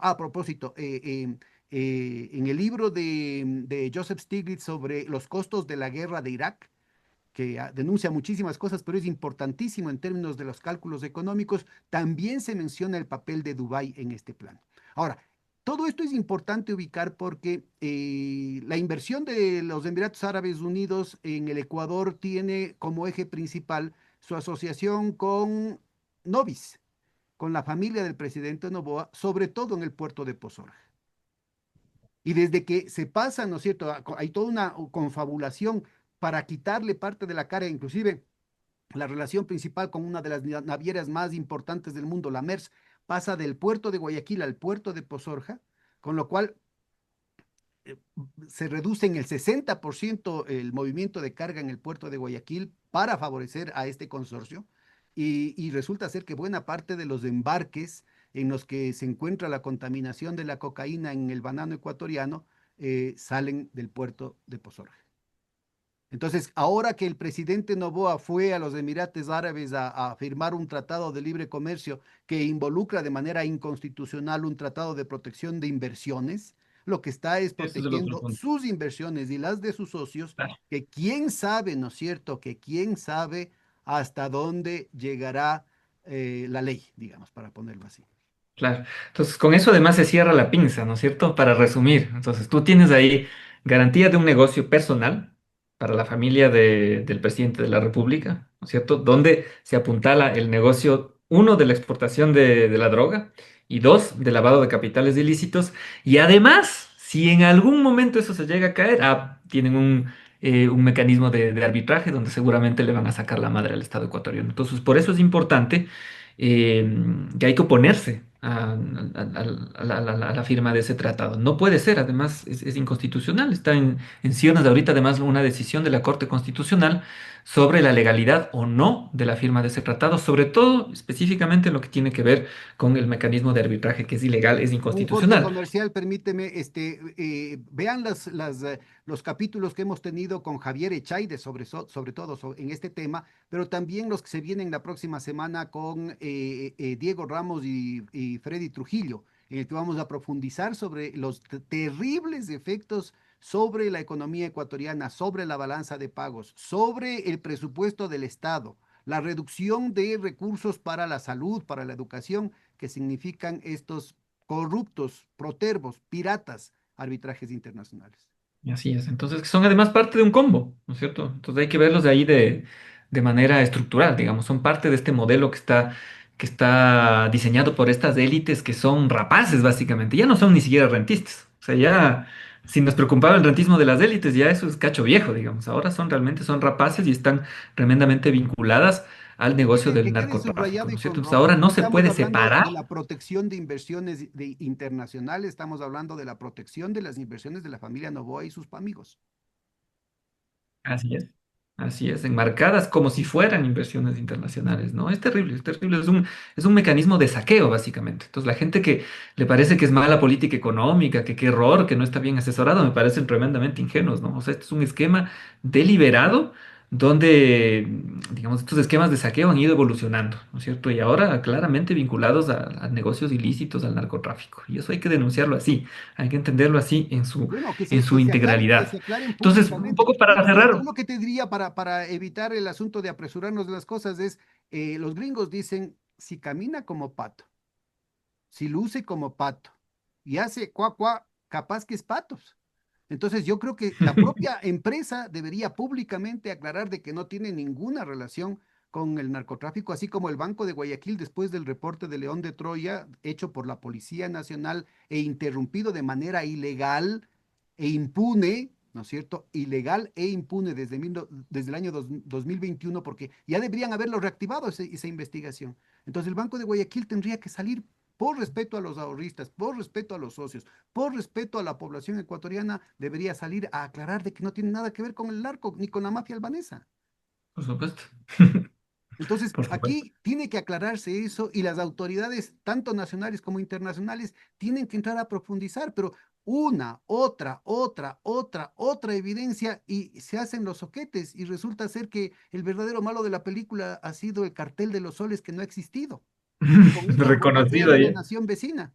[SPEAKER 1] a propósito, en el libro de Joseph Stiglitz sobre los costos de la guerra de Irak, que denuncia muchísimas cosas, pero es importantísimo en términos de los cálculos económicos, también se menciona el papel de Dubái en este plan. Ahora, todo esto es importante ubicar porque la inversión de los Emiratos Árabes Unidos en el Ecuador tiene como eje principal su asociación con Novis, con la familia del presidente Noboa, sobre todo en el puerto de Pozora. Y desde que se pasa, ¿no es cierto? Hay toda una confabulación para quitarle parte de la cara, inclusive la relación principal con una de las navieras más importantes del mundo, la Maersk, pasa del puerto de Guayaquil al puerto de Pozorja, con lo cual eh, se reduce en el 60% el movimiento de carga en el puerto de Guayaquil para favorecer a este consorcio y resulta ser que buena parte de los embarques en los que se encuentra la contaminación de la cocaína en el banano ecuatoriano salen del puerto de Pozorja. Entonces, ahora que el presidente Noboa fue a los Emiratos Árabes a firmar un tratado de libre comercio que involucra de manera inconstitucional un tratado de protección de inversiones, lo que está es
[SPEAKER 2] Ese es el otro
[SPEAKER 1] protegiendo
[SPEAKER 2] punto.
[SPEAKER 1] sus inversiones y las de sus socios,
[SPEAKER 2] Claro.
[SPEAKER 1] que quién sabe, ¿no es cierto? Que quién sabe hasta dónde llegará la ley, digamos, para ponerlo así.
[SPEAKER 2] Claro. Entonces, con eso además se cierra la pinza, ¿no es cierto? Para resumir, entonces tú tienes ahí garantía de un negocio personal para la familia del presidente de la República, ¿no es cierto? Donde se apuntala el negocio, uno, de la exportación de la droga y dos, de lavado de capitales ilícitos. Y además, si en algún momento eso se llega a caer, tienen un mecanismo de arbitraje donde seguramente le van a sacar la madre al Estado ecuatoriano. Entonces, por eso es importante que hay que oponerse a la firma de ese tratado. No puede ser, además es inconstitucional. Está en ciernes de ahorita además una decisión de la Corte Constitucional sobre la legalidad o no de la firma de ese tratado, sobre todo específicamente en lo que tiene que ver con el mecanismo de arbitraje que es ilegal, es
[SPEAKER 1] Un corte
[SPEAKER 2] inconstitucional.
[SPEAKER 1] comercial, permíteme, vean los capítulos que hemos tenido con Javier Echaide sobre todo en este tema, pero también los que se vienen la próxima semana con Diego Ramos y Freddy Trujillo, en el que vamos a profundizar sobre los terribles efectos sobre la economía ecuatoriana, sobre la balanza de pagos, sobre el presupuesto del Estado, la reducción de recursos para la salud, para la educación que significan estos corruptos, protervos, piratas, arbitrajes internacionales.
[SPEAKER 2] Y así es. Entonces, que son además parte de un combo, ¿no es cierto? Entonces hay que verlos de ahí de manera estructural, digamos, son parte de este modelo que está diseñado por estas élites que son rapaces, básicamente. Ya no son ni siquiera rentistas. O sea, ya, si nos preocupaba el rentismo de las élites, ya eso es cacho viejo, digamos. Ahora realmente son rapaces y están tremendamente vinculadas al negocio del
[SPEAKER 1] Que quede
[SPEAKER 2] narcotráfico,
[SPEAKER 1] subrayado
[SPEAKER 2] ¿no
[SPEAKER 1] y
[SPEAKER 2] es cierto?
[SPEAKER 1] con
[SPEAKER 2] Entonces ahora
[SPEAKER 1] rojo.
[SPEAKER 2] no se
[SPEAKER 1] Estamos
[SPEAKER 2] puede
[SPEAKER 1] hablando
[SPEAKER 2] separar.
[SPEAKER 1] de la protección de inversiones internacionales, estamos hablando de la protección de las inversiones de la familia Novoa y sus amigos.
[SPEAKER 2] Así es, enmarcadas como si fueran inversiones internacionales, ¿no? Es terrible, es un mecanismo de saqueo, básicamente. Entonces, la gente que le parece que es mala política económica, que qué error, que no está bien asesorado, me parecen tremendamente ingenuos, ¿no? O sea, este es un esquema deliberado donde, digamos, estos esquemas de saqueo han ido evolucionando, ¿no es cierto? Y ahora claramente vinculados a negocios ilícitos, al narcotráfico. Y eso hay que denunciarlo así, hay que entenderlo así
[SPEAKER 1] Bueno,
[SPEAKER 2] en su
[SPEAKER 1] que se
[SPEAKER 2] integralidad.
[SPEAKER 1] aclaren
[SPEAKER 2] Entonces, un
[SPEAKER 1] públicamente.
[SPEAKER 2] poco para
[SPEAKER 1] Yo
[SPEAKER 2] cerrar.
[SPEAKER 1] lo que te diría para evitar el asunto de apresurarnos de las cosas es, los gringos dicen, si camina como pato, si luce como pato y hace cuá, cuá, capaz que es patos. Entonces yo creo que la propia empresa debería públicamente aclarar de que no tiene ninguna relación con el narcotráfico, así como el Banco de Guayaquil después del reporte de León de Troya hecho por la Policía Nacional e interrumpido de manera ilegal e impune, ¿no es cierto? Ilegal e impune desde el año 2021, porque ya deberían haberlo reactivado esa investigación. Entonces el Banco de Guayaquil tendría que salir por respeto a los ahorristas, por respeto a los socios, por respeto a la población ecuatoriana, debería salir a aclarar de que no tiene nada que ver con el narco ni con la mafia albanesa.
[SPEAKER 2] Por supuesto.
[SPEAKER 1] Entonces,
[SPEAKER 2] Por supuesto.
[SPEAKER 1] aquí tiene que aclararse eso y las autoridades, tanto nacionales como internacionales, tienen que entrar a profundizar, pero una, otra evidencia y se hacen los soquetes y resulta ser que el verdadero malo de la película ha sido el cartel de los soles que no ha existido. Y con eso bombardea
[SPEAKER 2] Reconocido
[SPEAKER 1] a la
[SPEAKER 2] ya.
[SPEAKER 1] nación vecina.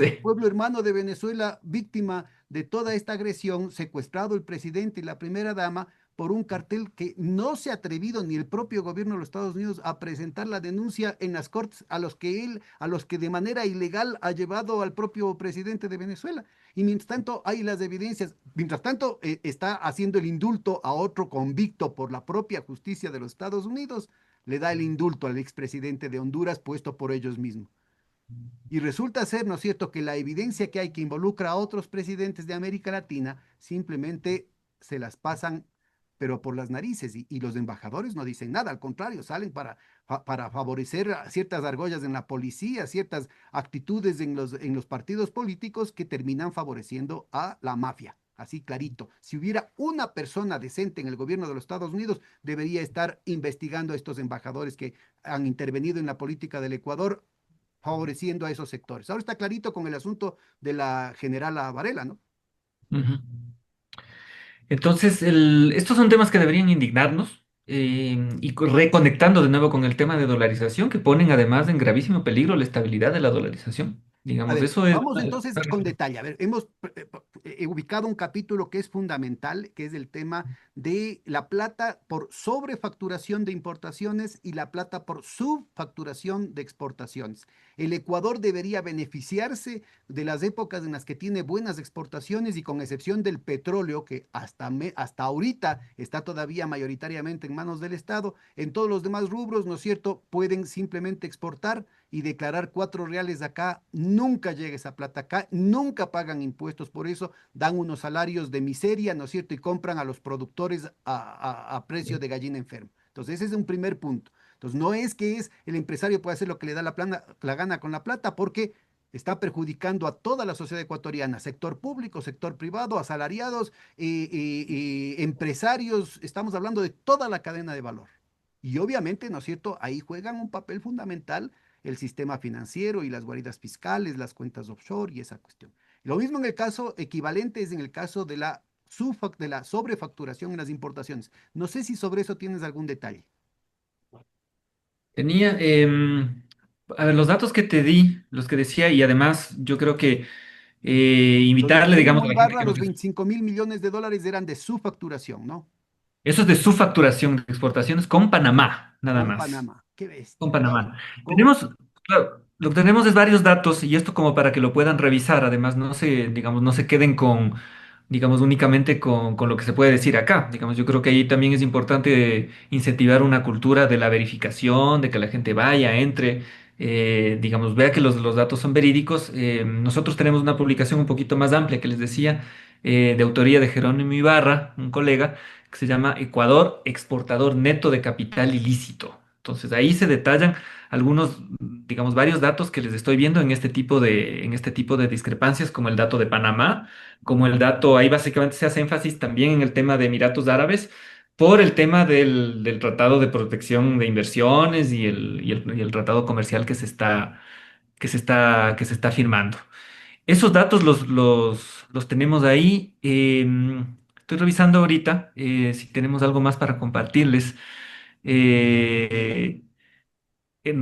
[SPEAKER 1] El
[SPEAKER 2] Sí.
[SPEAKER 1] pueblo hermano de Venezuela, víctima de toda esta agresión, secuestrado el presidente y la primera dama por un cartel que no se ha atrevido ni el propio gobierno de los Estados Unidos a presentar la denuncia en las cortes a los que de manera ilegal ha llevado al propio presidente de Venezuela. Y mientras tanto hay las evidencias, mientras tanto está haciendo el indulto a otro convicto por la propia justicia de los Estados Unidos, le da el indulto al expresidente de Honduras puesto por ellos mismos. Y resulta ser, ¿no es cierto?, que la evidencia que hay que involucra a otros presidentes de América Latina simplemente se las pasan pero por las narices, y los embajadores no dicen nada, al contrario, salen para favorecer a ciertas argollas en la policía, ciertas actitudes en los partidos políticos que terminan favoreciendo a la mafia. Así clarito. Si hubiera una persona decente en el gobierno de los Estados Unidos, debería estar investigando a estos embajadores que han intervenido en la política del Ecuador, favoreciendo a esos sectores. Ahora está clarito con el asunto de la generala Varela, ¿no?
[SPEAKER 2] Ujú. Entonces, estos son temas que deberían indignarnos y reconectando de nuevo con el tema de dolarización, que ponen además en gravísimo peligro la estabilidad de la dolarización.
[SPEAKER 1] A
[SPEAKER 2] Digamos,
[SPEAKER 1] ver,
[SPEAKER 2] eso es...
[SPEAKER 1] vamos entonces con detalle. A ver, hemos ubicado un capítulo que es fundamental, que es el tema de la plata por sobrefacturación de importaciones y la plata por subfacturación de exportaciones. El Ecuador debería beneficiarse de las épocas en las que tiene buenas exportaciones y con excepción del petróleo, que hasta ahorita está todavía mayoritariamente en manos del Estado, en todos los demás rubros, ¿no es cierto?, pueden simplemente exportar y declarar 4 reales acá, nunca llega esa plata acá, nunca pagan impuestos por eso, dan unos salarios de miseria, ¿no es cierto? Y compran a los productores a precio de gallina enferma. Entonces, ese es un primer punto. Entonces, no es que es el empresario puede hacer lo que le da la gana con la plata, porque está perjudicando a toda la sociedad ecuatoriana, sector público, sector privado, asalariados, empresarios, estamos hablando de toda la cadena de valor. Y obviamente, ¿no es cierto? Ahí juegan un papel fundamental el sistema financiero y las guaridas fiscales, las cuentas offshore y esa cuestión. Lo mismo en el caso equivalente es en el caso de de la sobrefacturación en las importaciones. No sé si sobre eso tienes algún detalle.
[SPEAKER 2] Tenía, a ver, los datos que te di, los que decía, y además yo creo que
[SPEAKER 1] Lo de
[SPEAKER 2] invitarle, digamos, a
[SPEAKER 1] Jerónimo
[SPEAKER 2] la gente
[SPEAKER 1] Ibarra,
[SPEAKER 2] que
[SPEAKER 1] los
[SPEAKER 2] nos...
[SPEAKER 1] 25.000 millones de dólares eran de su facturación, ¿no?
[SPEAKER 2] Eso es de su facturación de exportaciones con Panamá, nada
[SPEAKER 1] Con
[SPEAKER 2] más.
[SPEAKER 1] Panamá. Qué
[SPEAKER 2] Con
[SPEAKER 1] bestia. Claro.
[SPEAKER 2] Panamá.
[SPEAKER 1] ¿Cómo?
[SPEAKER 2] Tenemos, claro, lo que tenemos es varios datos y esto como para que lo puedan revisar. Además, no se, digamos, no se queden con, digamos, únicamente con lo que se puede decir acá. Digamos, yo creo que ahí también es importante incentivar una cultura de la verificación, de que la gente vaya, entre, digamos, vea que los datos son verídicos. Nosotros tenemos una publicación un poquito más amplia que les decía, de autoría de Jerónimo Ibarra, un colega, que se llama Ecuador Exportador Neto de Capital Ilícito. Entonces ahí se detallan algunos, digamos, varios datos que les estoy viendo en este tipo de discrepancias, como el dato de Panamá, como el dato, ahí básicamente se hace énfasis también en el tema de Emiratos Árabes, por el tema del Tratado de Protección de Inversiones y el tratado comercial que se está firmando. Esos datos los tenemos ahí. Estoy revisando ahorita si tenemos algo más para compartirles. eh,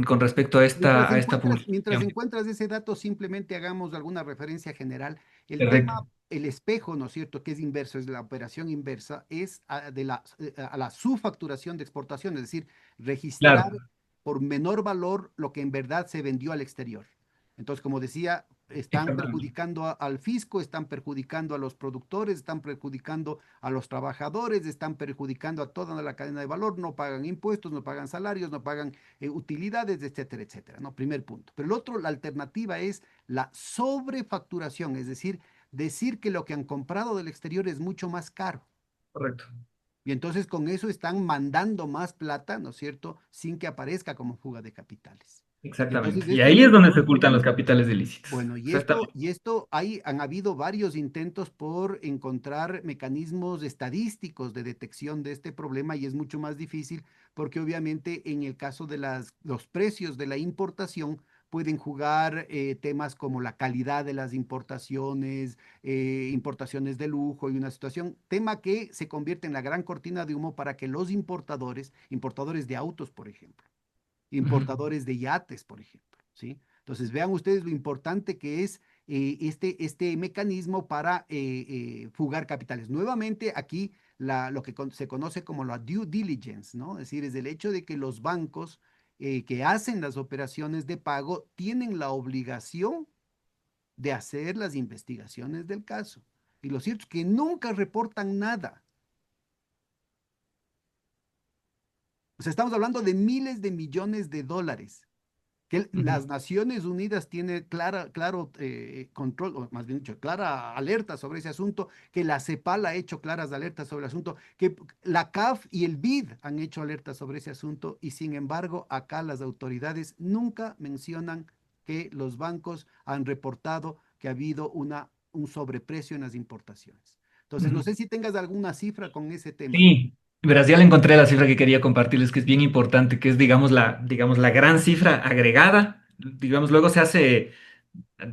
[SPEAKER 2] con respecto
[SPEAKER 1] Mientras
[SPEAKER 2] a esta
[SPEAKER 1] mientras
[SPEAKER 2] publicación.
[SPEAKER 1] encuentras ese dato, simplemente hagamos alguna referencia general. El tema,
[SPEAKER 2] Correcto.
[SPEAKER 1] el espejo, ¿no es cierto?, que es inverso, es la operación inversa, es a la subfacturación de exportación, es decir, registrar
[SPEAKER 2] Claro,
[SPEAKER 1] por menor valor lo que en verdad se vendió al exterior. Entonces, como decía, están
[SPEAKER 2] exactamente.
[SPEAKER 1] perjudicando al fisco, están perjudicando a los productores, están perjudicando a los trabajadores, están perjudicando a toda la cadena de valor, no pagan impuestos, no pagan salarios, no pagan utilidades, etcétera, etcétera, ¿no? Primer punto. Pero el otro, la alternativa es la sobrefacturación, es decir que lo que han comprado del exterior es mucho más caro.
[SPEAKER 2] Correcto.
[SPEAKER 1] Y entonces con eso están mandando más plata, ¿no es cierto?, sin que aparezca como fuga de capitales. Y entonces
[SPEAKER 2] Exactamente. Y
[SPEAKER 1] esto es
[SPEAKER 2] ahí es
[SPEAKER 1] un,
[SPEAKER 2] donde se ocultan los capitales ilícitos.
[SPEAKER 1] bueno,
[SPEAKER 2] Exactamente.
[SPEAKER 1] han habido varios intentos por encontrar mecanismos estadísticos de detección de este problema y es mucho más difícil porque obviamente en el caso de los precios de la importación pueden jugar temas como la calidad de las importaciones, importaciones de lujo y una situación, tema que se convierte en la gran cortina de humo para que los importadores de autos, por ejemplo,
[SPEAKER 2] Ujú.
[SPEAKER 1] importadores de yates, por ejemplo, ¿sí? Entonces, vean ustedes lo importante que es este mecanismo para fugar capitales. Nuevamente, aquí lo que se conoce como la due diligence, ¿no? Es decir, es el hecho de que los bancos que hacen las operaciones de pago tienen la obligación de hacer las investigaciones del caso. Y lo cierto es que nunca reportan nada. O sea, estamos hablando de miles de millones de dólares que
[SPEAKER 2] Ujú.
[SPEAKER 1] las Naciones Unidas tiene claro control, o más bien dicho, clara alerta sobre ese asunto, que la CEPAL ha hecho claras alertas sobre el asunto, que la CAF y el BID han hecho alertas sobre ese asunto, y sin embargo, acá las autoridades nunca mencionan que los bancos han reportado que ha habido un sobreprecio en las importaciones. Entonces, no
[SPEAKER 2] Ujú.
[SPEAKER 1] sé si tengas alguna cifra con ese tema.
[SPEAKER 2] Sí, verás, ya le encontré la cifra que quería compartirles, que es bien importante, que es, digamos, la gran cifra agregada. Digamos, luego se hace,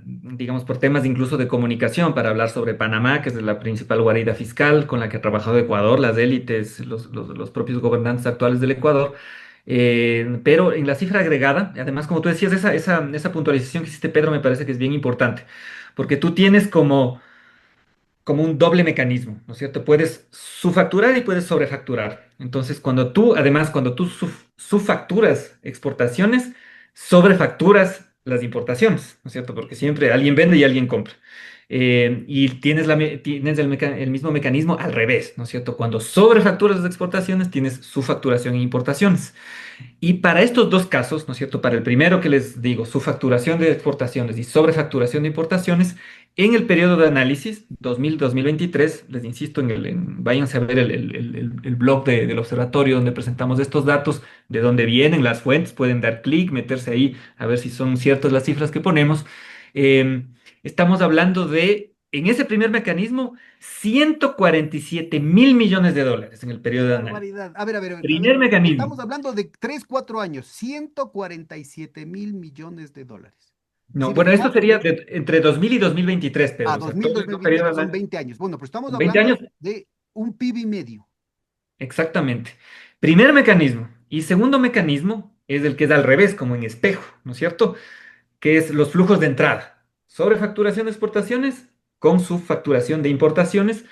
[SPEAKER 2] digamos, por temas incluso de comunicación para hablar sobre Panamá, que es la principal guarida fiscal con la que ha trabajado Ecuador, las élites, los propios gobernantes actuales del Ecuador. Pero en la cifra agregada, además, como tú decías, esa puntualización que hiciste, Pedro, me parece que es bien importante, porque tú tienes como un doble mecanismo, ¿no es cierto? Puedes subfacturar y puedes sobrefacturar. Entonces, cuando tú subfacturas exportaciones, sobrefacturas las importaciones, ¿no es cierto? Porque siempre alguien vende y alguien compra. Y tienes el mismo mecanismo al revés, ¿no es cierto? Cuando sobrefacturas las exportaciones, tienes subfacturación e importaciones. Y para estos dos casos, ¿no es cierto? Para el primero que les digo, su facturación de exportaciones y sobrefacturación de importaciones, en el periodo de análisis 2000-2023, les insisto, váyanse a ver el blog del observatorio donde presentamos estos datos, de dónde vienen las fuentes, pueden dar clic, meterse ahí a ver si son ciertas las cifras que ponemos. Eh, Estamos hablando de, en ese primer mecanismo, 147.000 millones de dólares en el periodo
[SPEAKER 1] ¡Qué
[SPEAKER 2] de análisis.
[SPEAKER 1] barbaridad! A ver,
[SPEAKER 2] Primer mecanismo.
[SPEAKER 1] estamos hablando de 3 4 años, 147.000 millones de dólares. Es
[SPEAKER 2] No,
[SPEAKER 1] decir,
[SPEAKER 2] bueno, esto sería entre 2000 y 2023, Pedro. O
[SPEAKER 1] dos
[SPEAKER 2] sea,
[SPEAKER 1] mil
[SPEAKER 2] todo
[SPEAKER 1] dos
[SPEAKER 2] este
[SPEAKER 1] mil
[SPEAKER 2] periodo
[SPEAKER 1] veintitrés son 20 años. Bueno, pero estamos
[SPEAKER 2] son 20 años,
[SPEAKER 1] hablando de un PIB y medio.
[SPEAKER 2] exactamente. Primer mecanismo. Y segundo mecanismo es el que es al revés, como en espejo, ¿no es cierto? Que es los flujos de entrada. Sobrefacturación de exportaciones con subfacturación de importaciones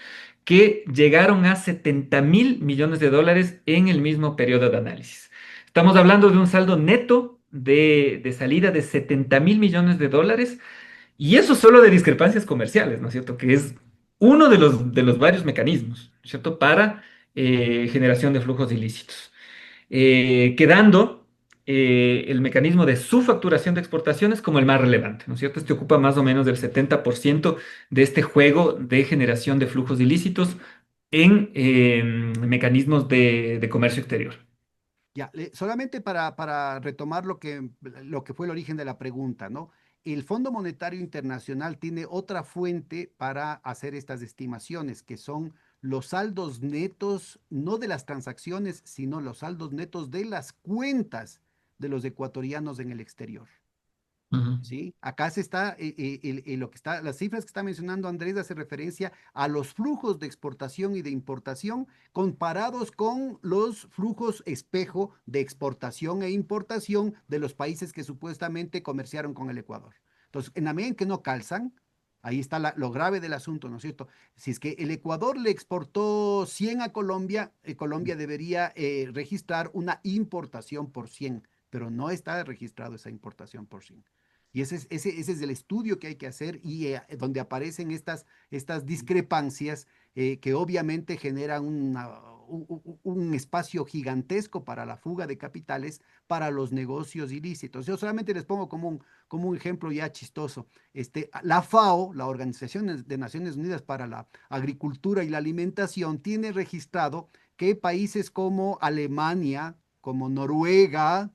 [SPEAKER 2] que llegaron a 70.000 millones de dólares en el mismo periodo de análisis. Estamos hablando de un saldo neto de salida de 70.000 millones de dólares. Y eso solo de discrepancias comerciales, ¿no es cierto? Que es uno de los varios mecanismos, ¿no es cierto? Para generación de flujos ilícitos. Quedando el mecanismo de subfacturación de exportaciones como el más relevante, ¿no es cierto? Este ocupa más o menos del 70% de este juego de generación de flujos ilícitos en mecanismos de comercio exterior.
[SPEAKER 1] Ya, solamente para retomar lo que fue el origen de la pregunta, ¿no? El Fondo Monetario Internacional tiene otra fuente para hacer estas estimaciones, que son los saldos netos, no de las transacciones, sino los saldos netos de las cuentas de los ecuatorianos en el exterior.
[SPEAKER 2] Ujú.
[SPEAKER 1] ¿Sí? Acá se está, lo que está, las cifras que está mencionando Andrés hace referencia a los flujos de exportación y de importación comparados con los flujos espejo de exportación e importación de los países que supuestamente comerciaron con el Ecuador. Entonces, en la medida en que no calzan, ahí está lo grave del asunto, ¿no es cierto? Si es que el Ecuador le exportó 100 a Colombia, Colombia debería registrar una importación por 100, pero no está registrado esa importación por 100. Y ese es el estudio que hay que hacer y donde aparecen estas discrepancias que obviamente generan un espacio gigantesco para la fuga de capitales para los negocios ilícitos. Yo solamente les pongo como un ejemplo ya chistoso. La FAO, la Organización de Naciones Unidas para la Agricultura y la Alimentación, tiene registrado que países como Alemania, como Noruega,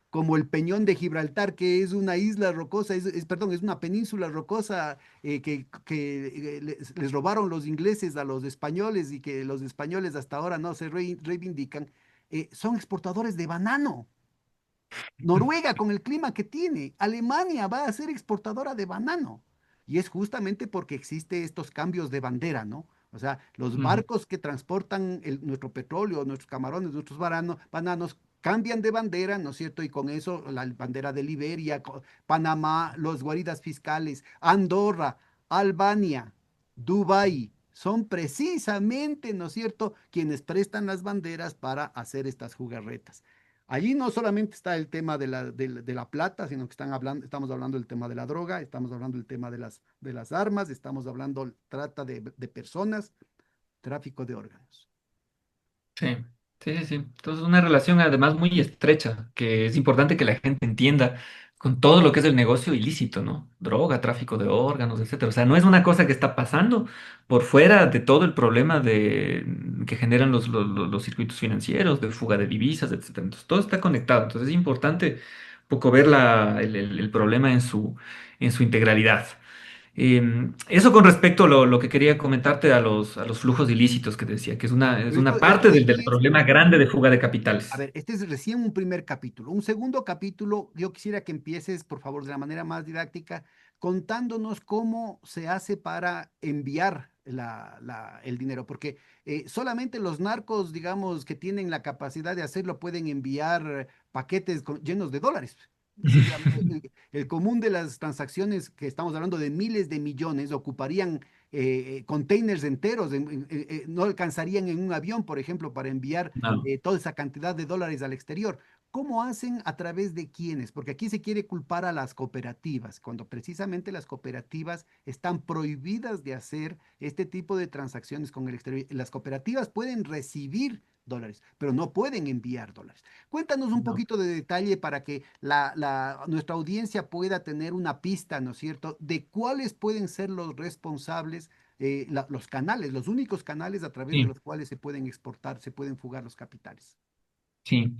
[SPEAKER 1] como el Peñón de Gibraltar, que es una isla rocosa, perdón, es una península rocosa que les robaron los ingleses a los españoles y que los españoles hasta ahora no se reivindican, son exportadores de banano. Noruega, con el clima que tiene, Alemania va a ser exportadora de banano. Y es justamente porque existe estos cambios de bandera, ¿no? O sea, los
[SPEAKER 2] Ujú.
[SPEAKER 1] barcos que transportan nuestro petróleo, nuestros camarones, nuestros bananos, cambian de bandera, ¿no es cierto? Y con eso la bandera de Liberia, Panamá, los guaridas fiscales, Andorra, Albania, Dubái, son precisamente, ¿no es cierto?, quienes prestan las banderas para hacer estas jugarretas. Allí no solamente está el tema de la plata, sino que estamos hablando del tema de la droga, estamos hablando del tema de las armas, estamos hablando trata de personas, tráfico de órganos.
[SPEAKER 2] Sí, sí, sí, sí. Entonces, una relación además muy estrecha, que es importante que la gente entienda, con todo lo que es el negocio ilícito, ¿no? Droga, tráfico de órganos, etcétera. O sea, no es una cosa que está pasando por fuera de todo el problema que generan los circuitos financieros, de fuga de divisas, etcétera. Entonces, todo está conectado. Entonces, es importante un poco ver el problema en su integralidad. Eso con respecto a lo que quería comentarte a los flujos ilícitos que te decía, que es
[SPEAKER 1] Pero
[SPEAKER 2] una
[SPEAKER 1] esto
[SPEAKER 2] parte
[SPEAKER 1] de
[SPEAKER 2] del
[SPEAKER 1] aquí es,
[SPEAKER 2] problema grande de fuga de
[SPEAKER 1] a
[SPEAKER 2] capitales.
[SPEAKER 1] ver, este es recién un primer capítulo. Un segundo capítulo, yo quisiera que empieces, por favor, de la manera más didáctica, contándonos cómo se hace para enviar el dinero, porque solamente los narcos, digamos, que tienen la capacidad de hacerlo, pueden enviar paquetes llenos de dólares. El común de las transacciones, que estamos hablando de miles de millones, ocuparían containers enteros, no alcanzarían en un avión, por ejemplo, para enviar
[SPEAKER 2] No,
[SPEAKER 1] toda esa cantidad de dólares al exterior. ¿Cómo hacen? ¿A través de quiénes? Porque aquí se quiere culpar a las cooperativas, cuando precisamente las cooperativas están prohibidas de hacer este tipo de transacciones con el exterior. Las cooperativas pueden recibir dólares, pero no pueden enviar dólares. Cuéntanos un
[SPEAKER 2] no.
[SPEAKER 1] poquito de detalle para que nuestra audiencia pueda tener una pista, ¿no es cierto?, de cuáles pueden ser los responsables, los canales, los únicos canales a través de
[SPEAKER 2] Sí,
[SPEAKER 1] los cuales se pueden exportar, se pueden fugar los capitales.
[SPEAKER 2] sí.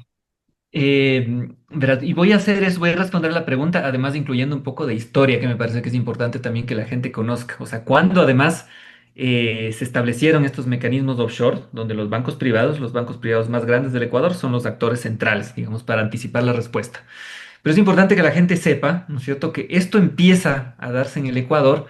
[SPEAKER 2] Verás, y voy a hacer eso, voy a responder la pregunta, además incluyendo un poco de historia, que me parece que es importante también que la gente conozca. O sea, cuando además se establecieron estos mecanismos offshore, donde los bancos privados más grandes del Ecuador, son los actores centrales, digamos, para anticipar la respuesta. Pero es importante que la gente sepa, ¿no es cierto?, que esto empieza a darse en el Ecuador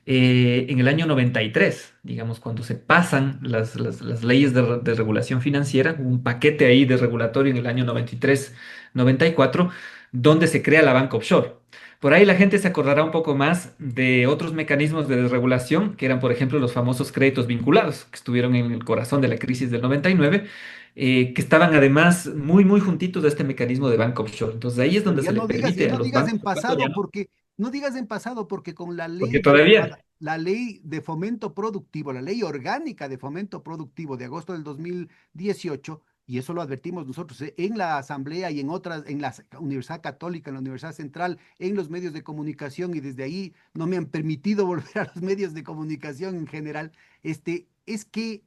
[SPEAKER 2] en el año 93, digamos, cuando se pasan las leyes de regulación financiera, hubo un paquete ahí de regulatorio en el año 93, 94, donde se crea la banca offshore. Por ahí la gente se acordará un poco más de otros mecanismos de desregulación, que eran, por ejemplo, los famosos créditos vinculados, que estuvieron en el corazón de la crisis del 99, que estaban además muy, muy juntitos a este mecanismo de banca offshore. Entonces ahí es
[SPEAKER 1] Pero
[SPEAKER 2] donde
[SPEAKER 1] ya
[SPEAKER 2] se le
[SPEAKER 1] no digas, ya
[SPEAKER 2] permite a
[SPEAKER 1] no
[SPEAKER 2] los
[SPEAKER 1] digas
[SPEAKER 2] bancos
[SPEAKER 1] en pasado,
[SPEAKER 2] ecuatorianos,
[SPEAKER 1] porque no digas en pasado, porque con la
[SPEAKER 2] porque
[SPEAKER 1] ley
[SPEAKER 2] todavía,
[SPEAKER 1] la ley de fomento productivo, la ley orgánica de fomento productivo de agosto del 2018, y eso lo advertimos nosotros en la asamblea y en otras, en la Universidad Católica, en la Universidad Central, en los medios de comunicación, y desde ahí no me han permitido volver a los medios de comunicación en general, es que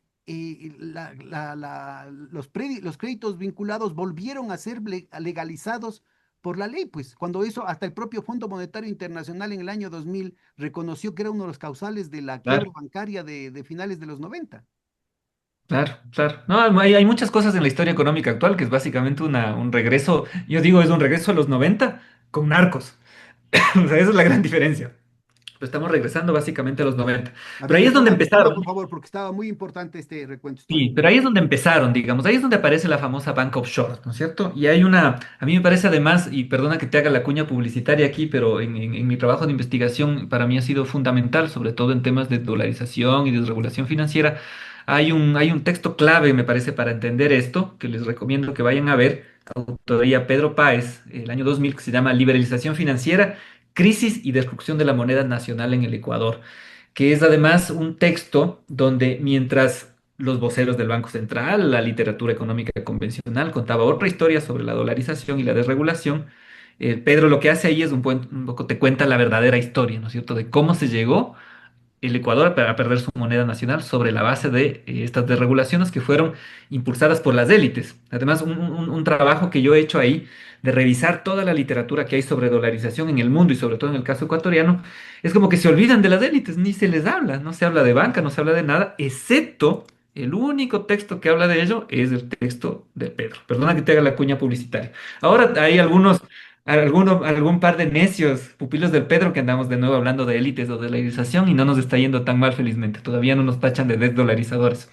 [SPEAKER 1] los créditos vinculados volvieron a ser legalizados por la ley, pues, cuando eso, hasta el propio Fondo Monetario Internacional en el año 2000 reconoció que era uno de los causales de la quiebra
[SPEAKER 2] claro.
[SPEAKER 1] bancaria de finales de los 90.
[SPEAKER 2] Claro, claro. No, hay muchas cosas en la historia económica actual que es básicamente un regreso, yo digo, es un regreso a los 90 con narcos. O sea, esa es la gran diferencia. Pues estamos regresando básicamente a los 90.
[SPEAKER 1] A
[SPEAKER 2] Pero
[SPEAKER 1] ver,
[SPEAKER 2] ahí es donde
[SPEAKER 1] retoma,
[SPEAKER 2] empezaron.
[SPEAKER 1] por favor, porque estaba muy importante este recuento
[SPEAKER 2] Sí,
[SPEAKER 1] histórico.
[SPEAKER 2] pero ahí es donde empezaron, digamos, ahí es donde aparece la famosa banca offshore, ¿no es cierto? Y hay una, a mí me parece además, y perdona que te haga la cuña publicitaria aquí, pero en mi trabajo de investigación para mí ha sido fundamental, sobre todo en temas de dolarización y desregulación financiera. Hay un texto clave, me parece, para entender esto, que les recomiendo que vayan a ver, autoría Pedro Páez, el año 2000, que se llama Liberalización Financiera, Crisis y Destrucción de la Moneda Nacional en el Ecuador, que es además un texto donde mientras los voceros del Banco Central, la literatura económica convencional contaba otra historia sobre la dolarización y la desregulación, Pedro lo que hace ahí es un poco te cuenta la verdadera historia, ¿no es cierto?, de cómo se llegó el Ecuador a perder su moneda nacional sobre la base de estas desregulaciones que fueron impulsadas por las élites. Además, un trabajo que yo he hecho ahí de revisar toda la literatura que hay sobre dolarización en el mundo y sobre todo en el caso ecuatoriano, es como que se olvidan de las élites, ni se les habla, no se habla de banca, no se habla de nada, excepto el único texto que habla de ello es el texto de Pedro. Perdona que te haga la cuña publicitaria. Ahora hay algún par de necios, pupilos del Pedro, que andamos de nuevo hablando de élites o de dolarización y no nos está yendo tan mal, felizmente. Todavía no nos tachan de desdolarizadores.